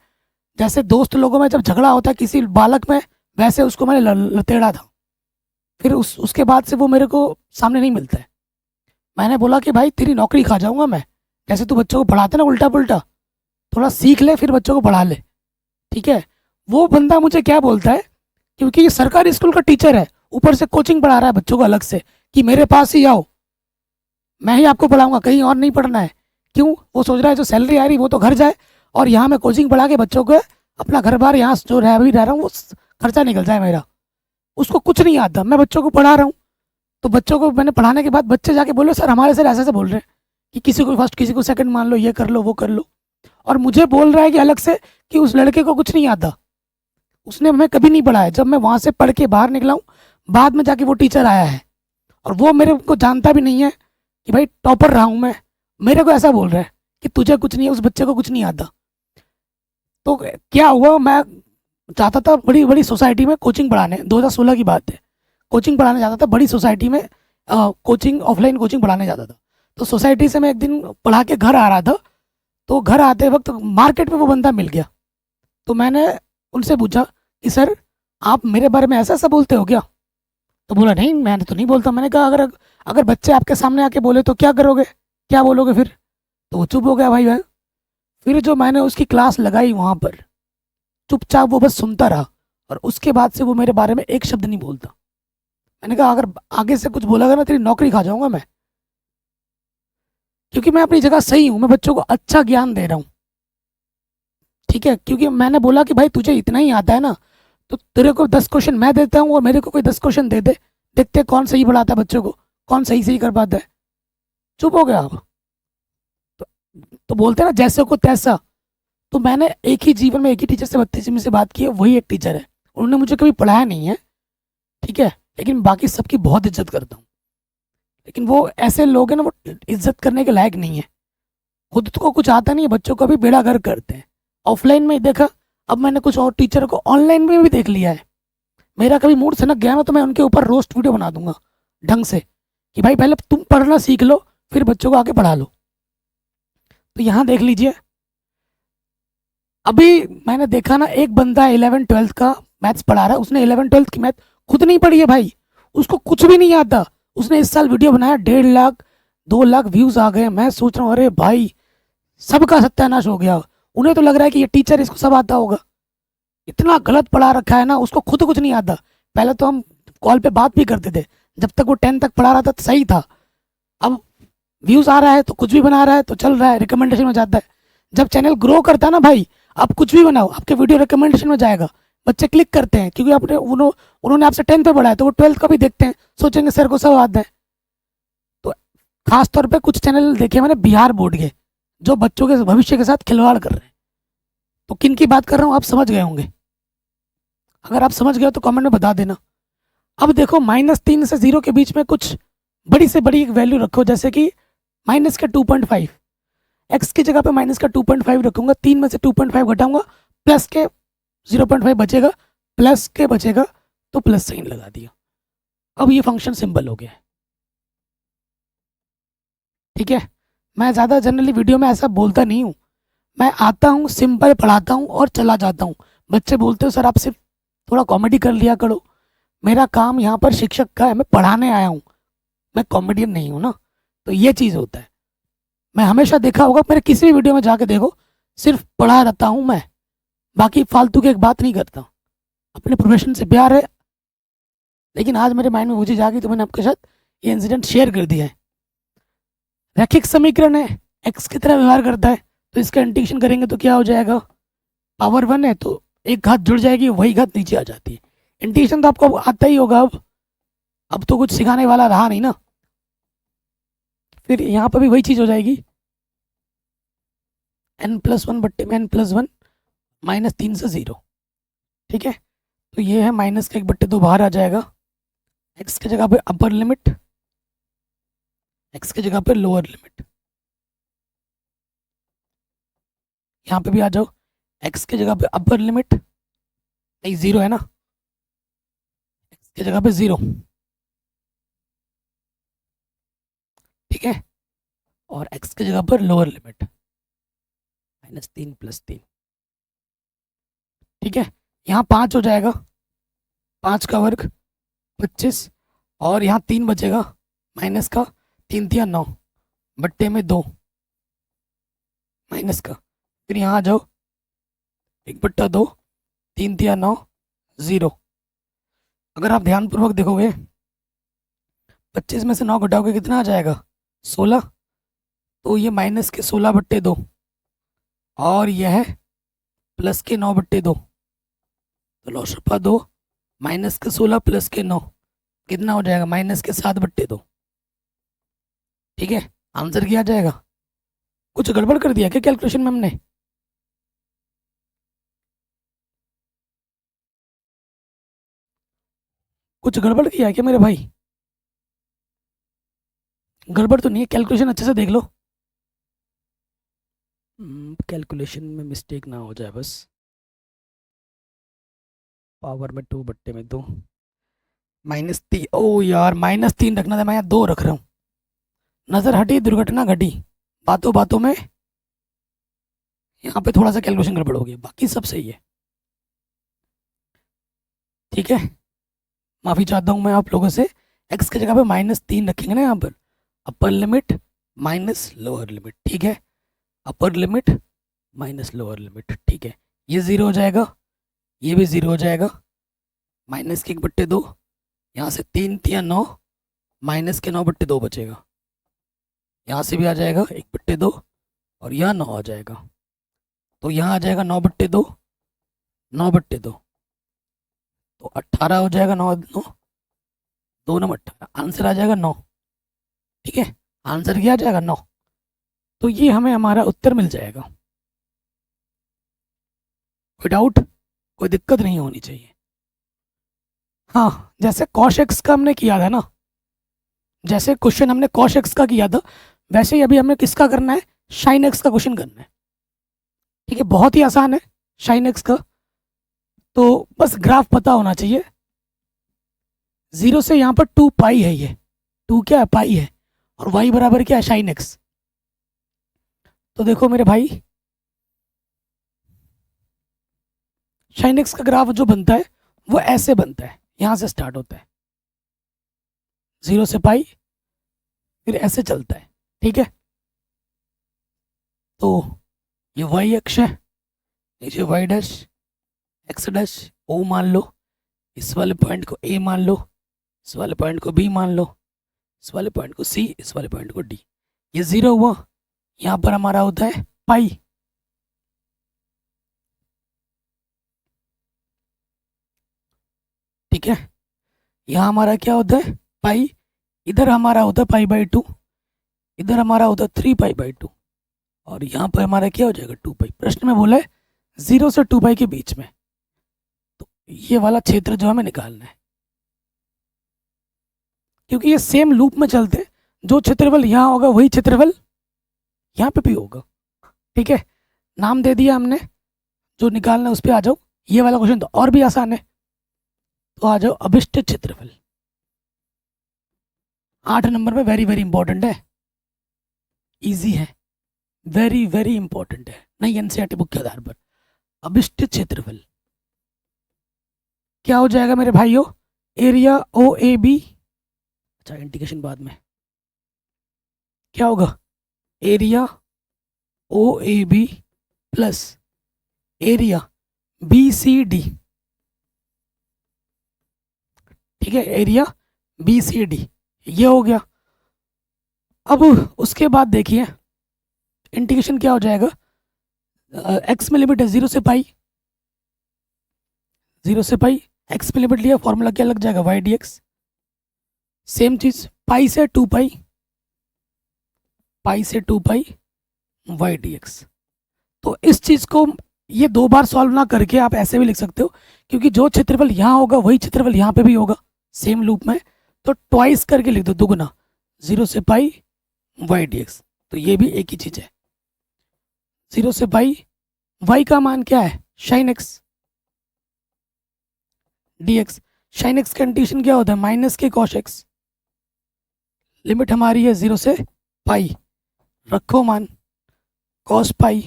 जैसे दोस्त लोगों में जब झगड़ा होता है किसी बालक में, वैसे उसको मैंने लतेड़ा था। फिर उसके बाद से वो मेरे को सामने नहीं मिलता है। मैंने बोला कि भाई तेरी नौकरी खा जाऊंगा मैं, जैसे तू बच्चों को पढ़ाते ना उल्टा पुल्टा, थोड़ा सीख ले फिर बच्चों को पढ़ा ले, ठीक है। वो बंदा मुझे क्या बोलता है, क्योंकि ये सरकारी स्कूल का टीचर है, ऊपर से कोचिंग पढ़ा रहा है बच्चों को अलग से, कि मेरे पास ही आओ, मैं ही आपको पढ़ाऊंगा, कहीं और नहीं पढ़ना है। क्यों, वो सोच रहा है जो सैलरी आ रही वो तो घर जाए, और यहाँ मैं कोचिंग पढ़ा के बच्चों को अपना घर बार यहाँ जो रह भी रह रहा हूँ वो खर्चा निकल जाए मेरा। उसको कुछ नहीं आता, मैं बच्चों को पढ़ा रहा हूँ। तो बच्चों को मैंने पढ़ाने के बाद बच्चे जाके बोले सर हमारे सर ऐसे ऐसे बोल रहे हैं कि किसी को फर्स्ट किसी को सेकंड मान लो, ये कर लो वो कर लो। और मुझे बोल रहा है कि अलग से कि उस लड़के को कुछ नहीं आता, उसने हमें कभी नहीं पढ़ाया। जब मैं वहाँ से पढ़ के बाहर निकला हूँ, बाद में जाके वो टीचर आया है और वो मेरे को जानता भी नहीं है कि भाई टॉपर रहा हूँ मैं, मेरे को ऐसा बोल रहा है कि तुझे कुछ नहीं है, उस बच्चे को कुछ नहीं आता। तो क्या हुआ, मैं चाहता था बड़ी बड़ी सोसाइटी में कोचिंग पढ़ाने, 2016 की बात है, कोचिंग पढ़ाने जाता था बड़ी सोसाइटी में, कोचिंग ऑफलाइन कोचिंग पढ़ाने जाता था। तो सोसाइटी से मैं एक दिन पढ़ा के घर आ रहा था, तो घर आते वक्त मार्केट में वो बंदा मिल गया। तो मैंने उनसे पूछा कि सर आप मेरे बारे में ऐसा ऐसा बोलते हो क्या? तो बोला नहीं मैंने तो नहीं बोलता। मैंने कहा अगर अगर बच्चे आपके सामने आके बोले तो क्या करोगे, क्या बोलोगे फिर? तो वो चुप हो गया भाई। फिर जो मैंने उसकी क्लास लगाई वहाँ पर, चुपचाप वो बस सुनता रहा और उसके बाद से वो मेरे बारे में एक शब्द नहीं बोलता। मैंने कहा अगर आगे से कुछ बोला ना तेरी नौकरी खा जाऊंगा मैं, क्योंकि मैं अपनी जगह सही हूँ, मैं बच्चों को अच्छा ज्ञान दे रहा हूँ। ठीक है, क्योंकि मैंने बोला कि भाई तुझे इतना ही आता है ना, तो तेरे को 10 क्वेश्चन मैं देता हूँ और मेरे को कोई 10 क्वेश्चन दे दे, देखते हैं कौन सही पढ़ाता है बच्चों को, कौन सही सही कर पाता है। चुप हो गया आप। तो, तो बोलते हैं ना जैसे को तैसा। तो मैंने एक ही जीवन में एक ही टीचर से 32वीं से बात की है, वही एक टीचर है। उन्होंने मुझे कभी पढ़ाया नहीं है, ठीक है, लेकिन बाकी सबकी बहुत इज्जत करता हूँ। लेकिन वो ऐसे लोग हैं ना, वो इज्जत करने के लायक नहीं है। खुद को कुछ आता नहीं है, बच्चों को भी बेड़ा गर्क करते हैं। ऑफलाइन में ही देखा, अब मैंने कुछ और टीचर को ऑनलाइन में भी देख लिया है। मेरा कभी मूड सनक गया ना तो मैं उनके ऊपर रोस्ट वीडियो बना दूंगा ढंग से कि भाई पहले तुम पढ़ना सीख लो, फिर बच्चों को आके पढ़ा लो। तो यहाँ देख लीजिए, अभी मैंने देखा ना एक बंदा 11th-12th का मैथ्स पढ़ा रहा है, उसने 11th-12th की मैथ खुद नहीं पढ़ी है भाई, उसको कुछ भी नहीं आता। उसने इस साल वीडियो बनाया, 1.5 लाख 2 लाख व्यूज आ गए। मैं सोच रहा हूँ अरे भाई सबका सत्यानाश हो गया। उन्हें तो लग रहा है कि ये टीचर इसको सब आता होगा, इतना गलत पढ़ा रखा है ना, उसको खुद कुछ नहीं आता। पहले तो हम कॉल पे बात भी करते थे, जब तक वो 10 तक पढ़ा रहा था तो सही था। अब व्यूज आ रहा है तो कुछ भी बना रहा है तो चल रहा है, रिकमेंडेशन में जाता है। जब चैनल ग्रो करता है ना भाई, आप कुछ भी बनाओ आपके वीडियो रिकमेंडेशन में जाएगा, बच्चे क्लिक करते हैं क्योंकि आपने उन्होंने आपसे 10th पे पढ़ा है, तो वो 12th का भी देखते हैं, सोचेंगे सर को सब आता है। तो खास तौर पे कुछ चैनल देखे मैंने बिहार बोर्ड के, जो बच्चों के भविष्य के साथ खिलवाड़ कर रहे हैं। तो किन की बात कर रहा हूँ आप समझ गए होंगे, अगर आप समझ गए हो तो कमेंट में बता देना। अब देखो -3 से 0 के बीच में कुछ बड़ी से बड़ी एक वैल्यू रखो, जैसे कि माइनस के 2.5, एक्स की जगह पे माइनस का 2.5 रखूंगा, 3 में से 2.5 घटाऊंगा, प्लस के 0.5 बचेगा, प्लस के बचेगा तो प्लस साइन लगा दिया। अब ये फंक्शन सिंबल हो गया, ठीक है। मैं ज़्यादा जनरली वीडियो में ऐसा बोलता नहीं हूँ, मैं आता हूँ सिंपल पढ़ाता हूँ और चला जाता हूँ। बच्चे बोलते हो सर आप सिर्फ थोड़ा कॉमेडी कर लिया करो। मेरा काम यहाँ पर शिक्षक का है, मैं पढ़ाने आया हूँ, मैं कॉमेडियन नहीं हूँ ना। तो ये चीज़ होता है। मैं हमेशा देखा होगा मेरे किसी भी वीडियो में जाके देखो, सिर्फ पढ़ा रहता हूँ मैं, बाकी फालतू की एक बात नहीं करता। अपने प्रोफेशन से प्यार है, लेकिन आज मेरे माइंड में मुझे जागी तो मैंने आपके साथ ये इंसिडेंट शेयर कर दिया है। रैखिक समीकरण है, एक्स की तरह व्यवहार करता है, तो इसका इंटीग्रेशन करेंगे तो क्या हो जाएगा, पावर 1 है तो एक घात जुड़ जाएगी, वही घात नीचे आ जाती है। इंटीग्रेशन तो आपको आता ही होगा। अब तो कुछ सिखाने वाला रहा नहीं ना। फिर यहाँ पर भी वही चीज़ हो जाएगी, n+1 बट्टे में n+1 -3 से 0, ठीक है। तो ये है -1/2 बाहर आ जाएगा, एक्स की जगह पे अपर लिमिट, एक्स की जगह पे लोअर लिमिट। यहाँ पे भी आ जाओ, एक्स की जगह पे अपर लिमिट, नहीं 0 है ना, एक्स की जगह पे 0, ठीक है। और एक्स की जगह पर लोअर लिमिट -3 + 3, ठीक है। यहाँ 5 हो जाएगा, 5 का वर्ग 25, और यहाँ 3 बचेगा, माइनस का 3 × 9 बट्टे में 2 माइनस का। फिर यहाँ आ जाओ, 1/2, 3 × 9 0। अगर आप ध्यानपूर्वक देखोगे 25 में से 9 घटाओगे कितना आ जाएगा, 16। तो ये माइनस के 16/2 और यह है प्लस के 9/2, तो लॉसपा 2 माइनस के 16 प्लस के 9 कितना हो जाएगा, माइनस के 7/2। ठीक है, आंसर क्या आ जाएगा। कुछ गड़बड़ कर दिया क्या कैलकुलेशन में हमने। कुछ गड़बड़ किया है क्या मेरे भाई। गड़बड़ तो नहीं है, कैलकुलेशन अच्छे से देख लो। कैलकुलेशन में मिस्टेक ना हो जाए बस। पावर में 2/2 -3। ओ यार -3 रखना था, मैं यहाँ 2 रख रहा हूँ। नजर हटी दुर्घटना घटी, बातों बातों में यहाँ पे थोड़ा सा कैलकुलेशन गड़बड़ हो गया, बाकी सब सही है। ठीक है, माफी चाहता हूँ मैं आप लोगों से। एक्स की जगह पे -3 रखेंगे ना यहाँ पर, अपर लिमिट माइनस लोअर लिमिट। ठीक है, अपर लिमिट माइनस लोअर लिमिट। ठीक है, ये 0 हो जाएगा, ये भी 0 हो जाएगा। माइनस के 1/2, यहाँ से 3 3 9, माइनस के 9/2 बचेगा। यहाँ से भी आ जाएगा 1/2 और यहाँ 9 आ जाएगा, तो यहाँ आ जाएगा 9/2, 9/2 तो 18 हो जाएगा। 9 9 2 9 18, आंसर आ जाएगा 9। ठीक है, आंसर क्या आ जाएगा 9। तो ये हमें हमारा उत्तर मिल जाएगा। कोई डाउट, कोई दिक्कत नहीं होनी चाहिए। हाँ, जैसे cos x का हमने किया था ना, जैसे क्वेश्चन हमने cos x का किया था, वैसे ही अभी हमें किसका करना है, sin x का क्वेश्चन करना है। ठीक है, बहुत ही आसान है sin x का, तो बस ग्राफ पता होना चाहिए। 0 से यहाँ पर 2 पाई है, ये 2 क्या है, पाई है, और y बराबर क्या है, sin x। तो देखो मेरे भाई, sin x का ग्राफ जो बनता है वो ऐसे बनता है, यहाँ से स्टार्ट होता है 0 से पाई, फिर ऐसे चलता है। ठीक है, तो ये y अक्ष है, नीचे y dash x dash o मान लो, इस वाले पॉइंट को a मान लो, इस वाले पॉइंट को b मान लो, इस वाले पॉइंट को c, इस वाले पॉइंट को d। ये 0 हुआ, यहाँ पर हमारा होता है पाई। ठीक है, यहाँ हमारा क्या होता है, पाई। इधर हमारा होता है π/2, इधर हमारा होता है 3π/2, और यहाँ पर हमारा क्या हो जाएगा 2 पाई। प्रश्न में बोला है 0 से 2 पाई के बीच में, तो ये वाला क्षेत्र जो हमें निकालना है, क्योंकि ये सेम लूप में चलते हैं, जो क्षेत्रफल यहाँ होगा वही क्षेत्रफल यहाँ पे भी होगा। ठीक है, नाम दे दिया हमने, जो निकालना है उस पर आ जाओ। ये वाला क्वेश्चन तो और भी आसान है, तो आ जाओ अभिष्ट क्षेत्रफल। 8 नंबर में वेरी वेरी इंपॉर्टेंट है, इजी है, वेरी वेरी इंपॉर्टेंट है, नहीं एनसीईआरटी बुक के आधार पर। अभिष्ट क्षेत्रफल क्या हो जाएगा मेरे भाइयों, एरिया ओ ए बी, अच्छा इंटीग्रेशन बाद में, क्या होगा, area O A B plus area B C D. ठीक है, एरिया बी सी डी ये हो गया। अब उसके बाद देखिए इंटीग्रेशन क्या हो जाएगा, एक्स में लिमिट है 0 से पाई, 0 से पाई, एक्स में लिमिट लिया, फॉर्मूला क्या लग जाएगा, वाई डी एक्स। सेम चीज पाई से 2 पाई, पाई से 2 पाई वाई डी एक्स। तो इस चीज को ये 2 बार सॉल्व ना करके आप ऐसे भी लिख सकते हो, क्योंकि जो क्षेत्रफल यहाँ होगा वही क्षेत्रफल यहाँ पे भी होगा सेम लूप में, तो ट्वाइस करके लिख दो, दुगुना, 0 से पाई वाई डी एक्स। तो ये भी एक ही चीज है, 0 से पाई, y का मान क्या है, sine x d x. Sine x का इंटीग्रेशन क्या होता है, माइनस के कॉस एक्स। लिमिट हमारी है 0 से पाई, रखो मान cos pi,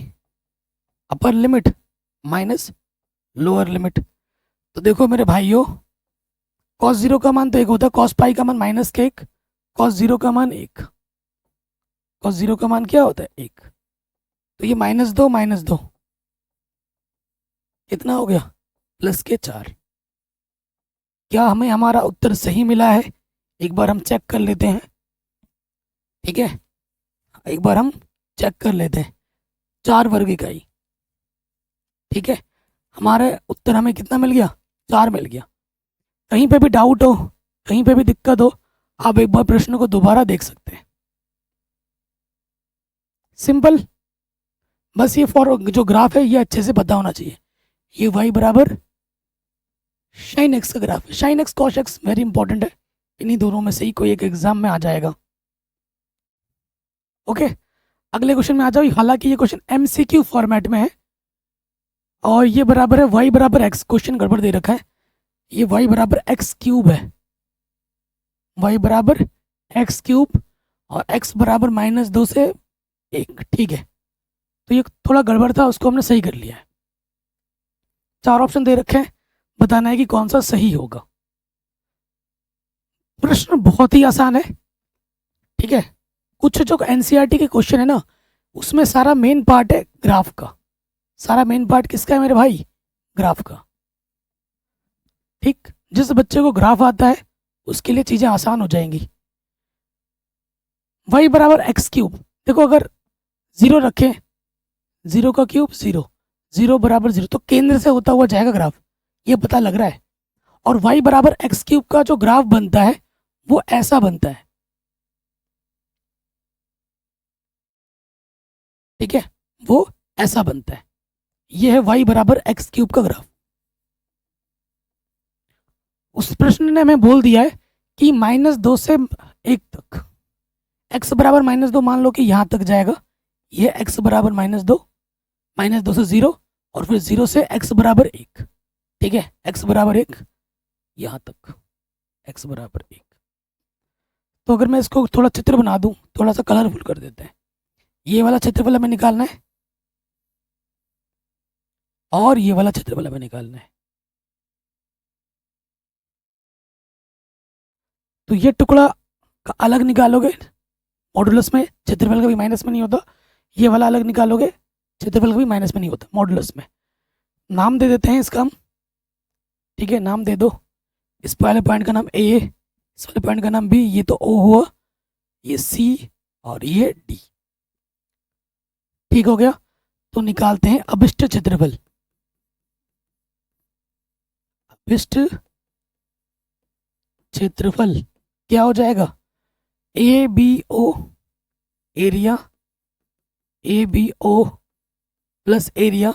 upper limit minus lower limit. तो देखो मेरे भाइयों, कॉस 0 का मान तो 1 होता है, कॉस पाई का मान -1, कॉस 0 का मान 1, कॉस 0 का मान क्या होता है 1। तो ये -2 -2 कितना हो गया, +4। क्या हमें हमारा उत्तर सही मिला है, एक बार हम चेक कर लेते हैं। ठीक है, एक बार हम चेक कर लेते हैं, 4 वर्ग इकाई। ठीक है, हमारे उत्तर हमें कितना मिल गया, 4 मिल गया। कहीं पे भी डाउट हो, कहीं पे भी दिक्कत हो, आप एक बार प्रश्न को दोबारा देख सकते हैं। सिंपल। बस ये फॉर जो ग्राफ है ये अच्छे से पता होना चाहिए। ये y बराबर साइन एक्स का ग्राफ है। Sine x cos x very important है, इन्हीं दोनों में से ही कोई एक एग्जाम में आ जाएगा। ओके, अगले क्वेश्चन में आ जाओ। हालांकि ये क्वेश्चन एमसीक्यू फॉर्मेट में है और ये बराबर है y बराबर एक्स। क्वेश्चन गड़बड़ दे रखा है, ये y बराबर एक्स क्यूब है, y बराबर एक्स क्यूब और x बराबर -2 से 1। ठीक है, तो ये थोड़ा गड़बड़ था, उसको हमने सही कर लिया है। 4 ऑप्शन दे रखे हैं, बताना है कि कौन सा सही होगा। प्रश्न बहुत ही आसान है। ठीक है, कुछ जो एनसीईआरटी के क्वेश्चन है ना, उसमें सारा मेन पार्ट है ग्राफ का। सारा मेन पार्ट किसका है मेरे भाई? ग्राफ का। ठीक, जिस बच्चे को ग्राफ आता है उसके लिए चीजें आसान हो जाएंगी। y बराबर एक्स क्यूब, देखो अगर 0 रखें, 0 का क्यूब 0, 0 बराबर 0, तो केंद्र से होता हुआ जाएगा ग्राफ, ये पता लग रहा है। और y बराबर एक्स क्यूब का जो ग्राफ बनता है वो ऐसा बनता है। ठीक है, वो ऐसा बनता है। ये है y बराबर एक्स क्यूब का ग्राफ। उस प्रश्न ने हमें बोल दिया है कि -2 से 1 तक, x बराबर -2 मान लो कि यहां तक जाएगा। ये x बराबर -2, -2 से 0 और फिर 0 से x बराबर 1। ठीक है, x बराबर 1 यहां तक, x बराबर 1। तो अगर मैं इसको थोड़ा चित्र बना दूं, थोड़ा सा कलरफुल कर देते हैं। ये वाला क्षेत्रफल हमें निकालना है और ये वाला क्षेत्रफल हमें निकालना है। तो ये टुकड़ा का अलग निकालोगे मॉडुलस में, क्षेत्रफल कभी माइनस में नहीं होता। ये वाला अलग निकालोगे, क्षेत्रफल कभी माइनस में नहीं होता मॉडुलस में। नाम दे देते हैं इसका हम। ठीक है, नाम दे दो। इस वाले पॉइंट का नाम ए, इस वाले पॉइंट का नाम बी, ये तो ओ हुआ, ये सी और ये डी। ठीक हो गया, तो निकालते हैं अभिष्ट क्षेत्रफल। अभिष्ट क्षेत्रफल क्या हो जाएगा? A B O area, A B O plus area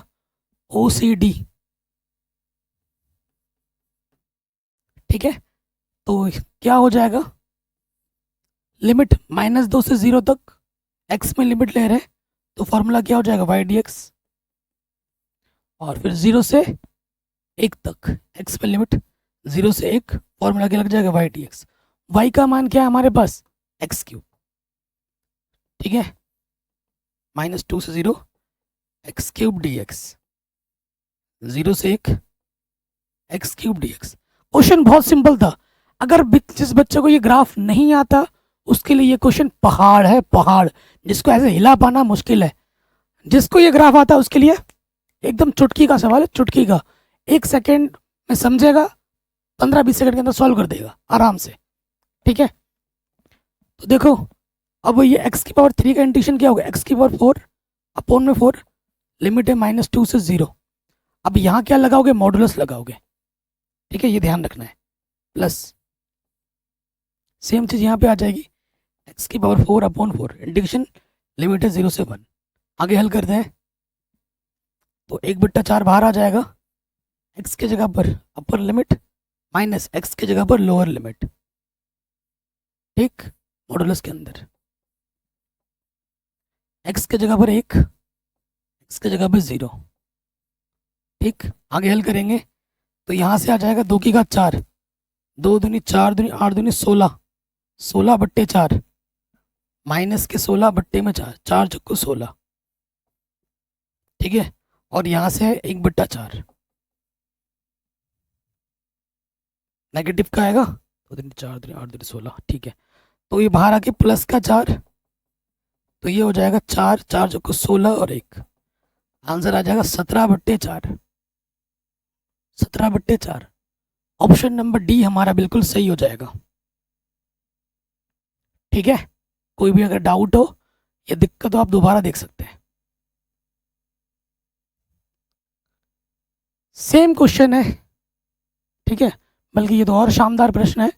O C D. ठीक है, तो क्या हो जाएगा? लिमिट -2 से 0 तक, x में लिमिट ले रहे हैं तो फॉर्मूला क्या हो जाएगा? y dx। और फिर 0 से 1 तक, x में लिमिट 0 से 1, फॉर्मूला क्या लग जाएगा? y dx। y का मान क्या है हमारे पास? X cube. ठीक है, -2 से 0 एक्स क्यूब डी एक्स, 0 से 1 x cube D x. Question बहुत सिंपल था। अगर जिस बच्चे को ये ग्राफ नहीं आता उसके लिए ये क्वेश्चन पहाड़ है, पहाड़, जिसको ऐसे हिला पाना मुश्किल है। जिसको ये ग्राफ आता है उसके लिए एकदम चुटकी का सवाल है, चुटकी का। 1 सेकेंड में समझेगा, 15-20 सेकंड के अंदर सॉल्व कर देगा आराम से। ठीक है, तो देखो अब ये x की पावर 3 का इंटीग्रेशन क्या होगा? x की पावर 4 अपॉन में 4, लिमिट है -2 से 0। अब यहाँ क्या लगाओगे? मॉडुलस लगाओगे। ठीक है, ये ध्यान रखना है। प्लस सेम चीज़ यहाँ पे आ जाएगी, x की पावर 4 अपॉन 4, इंटीग्रेशन लिमिट है 0 से 1। आगे हल करते हैं तो 1/4 बाहर आ जाएगा, x के जगह पर अपर लिमिट माइनस x के जगह पर लोअर लिमिट। ठीक, मॉडुलस के अंदर x के जगह पर 1, x के जगह पर 0। ठीक, आगे हल करेंगे तो यहाँ से आ जाएगा 2 की घात 4, 2 दूनी 4 दूनी 8 दूनी 16, 16/4 माइनस के 16 में 4, 4 चक्को 16। ठीक है, और यहाँ से 1/4 नेगेटिव का आएगा, 2 दूनी 4 दूनी 8 दूनी 16। ठीक है, तो ये बाहर आके प्लस का 4, तो ये हो जाएगा 4, 4 चक्को 16 और 1, आंसर आ जाएगा 17/4। 17/4 ऑप्शन नंबर डी हमारा बिल्कुल सही हो जाएगा। ठीक है, कोई भी अगर डाउट हो या दिक्कत हो आप दोबारा देख सकते हैं। सेम क्वेश्चन है। ठीक है, बल्कि ये तो और शानदार प्रश्न है।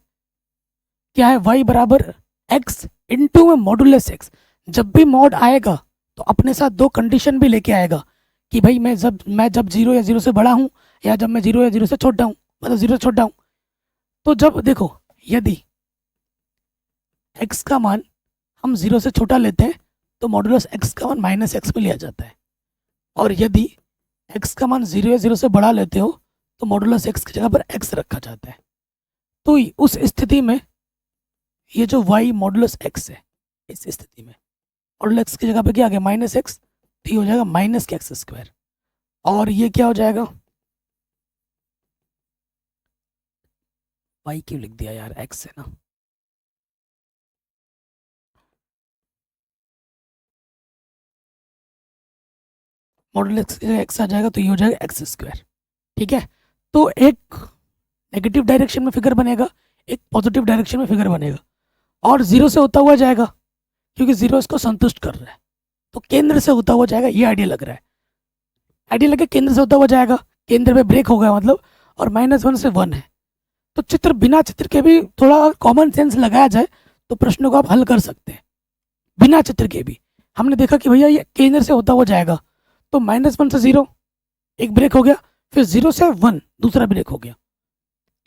क्या है, y बराबर x इंटू में मॉडुलस x। जब भी मॉड आएगा तो अपने साथ दो कंडीशन भी लेके आएगा कि भाई मैं जब 0 या 0 से बड़ा हूँ, या जब मैं 0 या 0 से छोटा हूँ, मतलब 0 से छोटा हूँ। तो जब देखो, यदि x का मान हम 0 से छोटा लेते हैं तो मॉडुलस x का मान माइनस एक्स में लिया जाता है, और यदि x का मान 0 या 0 से बड़ा लेते हो तो मॉडुलस x की जगह पर x रखा जाता है। तो उस स्थिति में ये जो y मॉडुलस x है, इस स्थिति में मॉडुलस x की जगह पे क्या आ गया, माइनस एक्स, तो ये हो जाएगा माइनस के एक्स स्क्वायर। और ये क्या हो जाएगा, y क्यों लिख दिया यार, x है ना, मॉडुलस x की जगह x आ जाएगा, तो ये हो जाएगा एक्स स्क्वायर। ठीक है, तो एक नेगेटिव डायरेक्शन में फिगर बनेगा, एक पॉजिटिव डायरेक्शन में फिगर बनेगा, और 0 से होता हुआ जाएगा क्योंकि 0 इसको संतुष्ट कर रहा है, तो केंद्र से होता हुआ जाएगा। ये आइडिया लग रहा है, आइडिया लगे केंद्र से होता हुआ जाएगा, केंद्र पे ब्रेक हो गया मतलब, और -1 से 1 है। तो चित्र बिना चित्र के भी थोड़ा कॉमन सेंस लगाया जाए तो प्रश्नों को आप हल कर सकते हैं, बिना चित्र के भी। हमने देखा कि भैया ये केंद्र से होता हुआ जाएगा, तो -1 से 0 एक ब्रेक हो गया, फिर 0 से 1 दूसरा ब्रेक हो गया,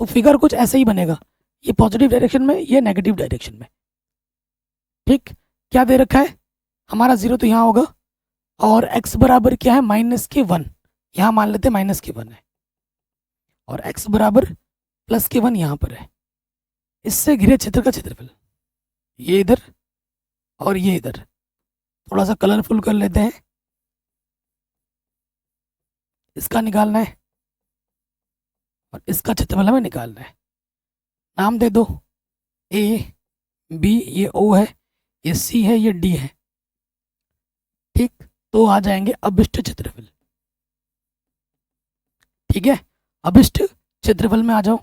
तो फिगर कुछ ऐसे ही बनेगा, ये पॉजिटिव डायरेक्शन में, ये नेगेटिव डायरेक्शन में। ठीक, क्या दे रखा है हमारा, 0 तो यहाँ होगा, और x बराबर क्या है, -1, यहाँ मान लेते हैं -1 है, और x बराबर +1 यहाँ पर है। इससे घिरे क्षेत्र का क्षेत्रफल, ये इधर और ये इधर, थोड़ा सा कलरफुल कर लेते हैं, इसका निकालना है और इसका क्षेत्रफल हमें निकालना है। नाम दे दो, A B, ये O है, ये C है, ये D है। ठीक, तो आ जाएंगे अभिष्ट क्षेत्रफल। ठीक है, अभिष्ट क्षेत्रफल में आ जाओ,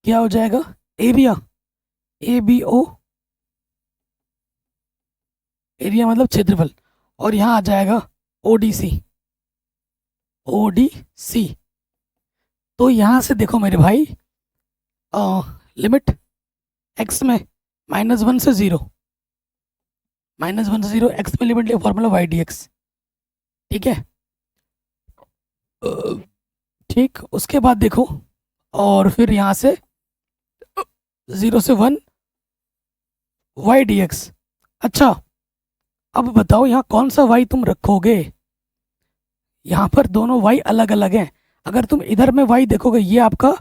क्या हो जाएगा, एरिया, ABO, एरिया मतलब क्षेत्रफल, और यहाँ आ जाएगा ODC, ODC। तो यहाँ से देखो मेरे भाई, लिमिट x में -1 से 0, -1 से 0 x में लिमिट लिया, फॉर्मूला y dx। ठीक है, ठीक, उसके बाद देखो, और फिर यहाँ से 0 से 1 y dx। अच्छा, अब बताओ यहाँ कौन सा y तुम रखोगे, यहाँ पर दोनों y अलग अलग हैं। अगर तुम इधर में y देखोगे, ये आपका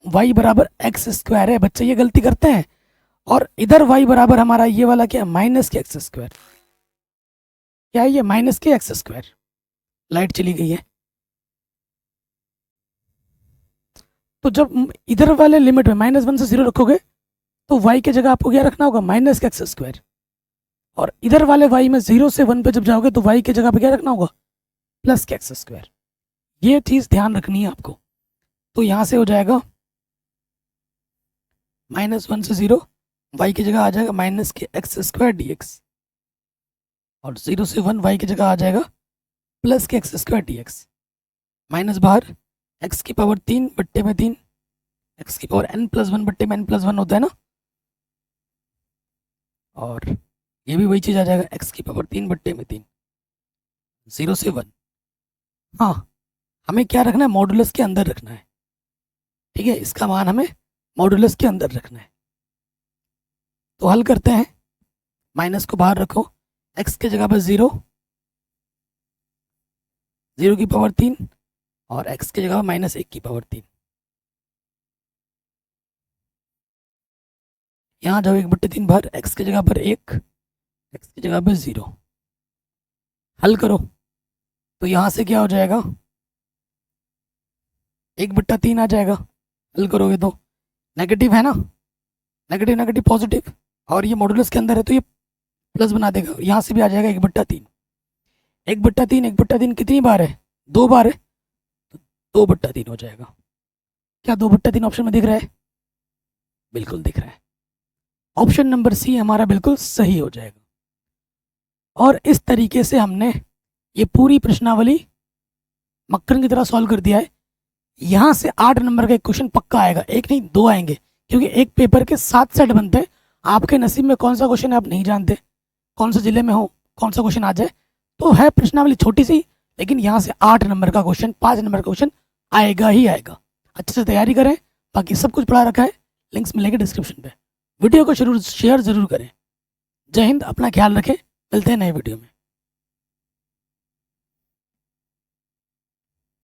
y बराबर एक्स स्क्वायर है, बच्चे ये गलती करते हैं, और इधर y बराबर हमारा ये वाला क्या है, -x²। क्या है ये, -x²। लाइट चली गई है, तो जब इधर वाले लिमिट में -1 से 0 रखोगे तो y की जगह आपको क्या रखना होगा, -x², और इधर वाले y में 0 से 1 पे जब जाओगे तो y की जगह पे क्या रखना होगा, +x²। ये चीज ध्यान रखनी है आपको। तो यहाँ से हो जाएगा -1 से 0, y की जगह आ जाएगा -x² dx, और 0 से 1 y की जगह आ जाएगा +x² dx। माइनस बाहर, x की पावर 3 बट्टे में 3, x की पावर n+1 बट्टे में n+1 होता है ना, और ये भी वही चीज़ आ जाएगा, x की पावर 3 बट्टे में 3, 0 से 1। हाँ, हमें क्या रखना है, मॉडुलस के अंदर रखना है। ठीक है, इसका मान हमें मॉडुलस के अंदर रखना है। तो हल करते हैं, माइनस को बाहर रखो, x की जगह पर 0, 0 की पावर 3, और x की जगह -1 की पावर 3। यहाँ जाओ 1/3 बाहर, x की जगह पर 1, x की जगह पर 0। हल करो तो यहाँ से क्या हो जाएगा, 1/3 आ जाएगा। हल करोगे तो नेगेटिव है ना, नेगेटिव नेगेटिव पॉजिटिव, और ये मॉडुलस के अंदर है तो ये प्लस बना देगा, यहाँ से भी आ जाएगा 1/3। 1/3 कितनी बार है, 2 बार है, तो 2/3 हो जाएगा। क्या 2/3 ऑप्शन में दिख रहा है, बिल्कुल दिख रहा है। ऑप्शन नंबर सी हमारा बिल्कुल सही हो जाएगा। और इस तरीके से हमने ये पूरी प्रश्नावली मक्खन की तरह सॉल्व कर दिया है। यहाँ से 8 नंबर का एक क्वेश्चन पक्का आएगा, एक नहीं 2 आएंगे, क्योंकि एक पेपर के 7 सेट बनते हैं। आपके नसीब में कौन सा क्वेश्चन है आप नहीं जानते, कौन सा जिले में हो, कौन सा क्वेश्चन आ जाए। तो है प्रश्नावली छोटी सी, लेकिन यहाँ से 8 नंबर का क्वेश्चन, 5 नंबर का क्वेश्चन आएगा ही आएगा। अच्छे से तैयारी करें, बाकी सब कुछ पढ़ा रखा है, लिंक्स मिलेंगे डिस्क्रिप्शन पे। वीडियो को जरूर शेयर जरूर करें। जय हिंद, अपना ख्याल रखें, मिलते हैं नए वीडियो में।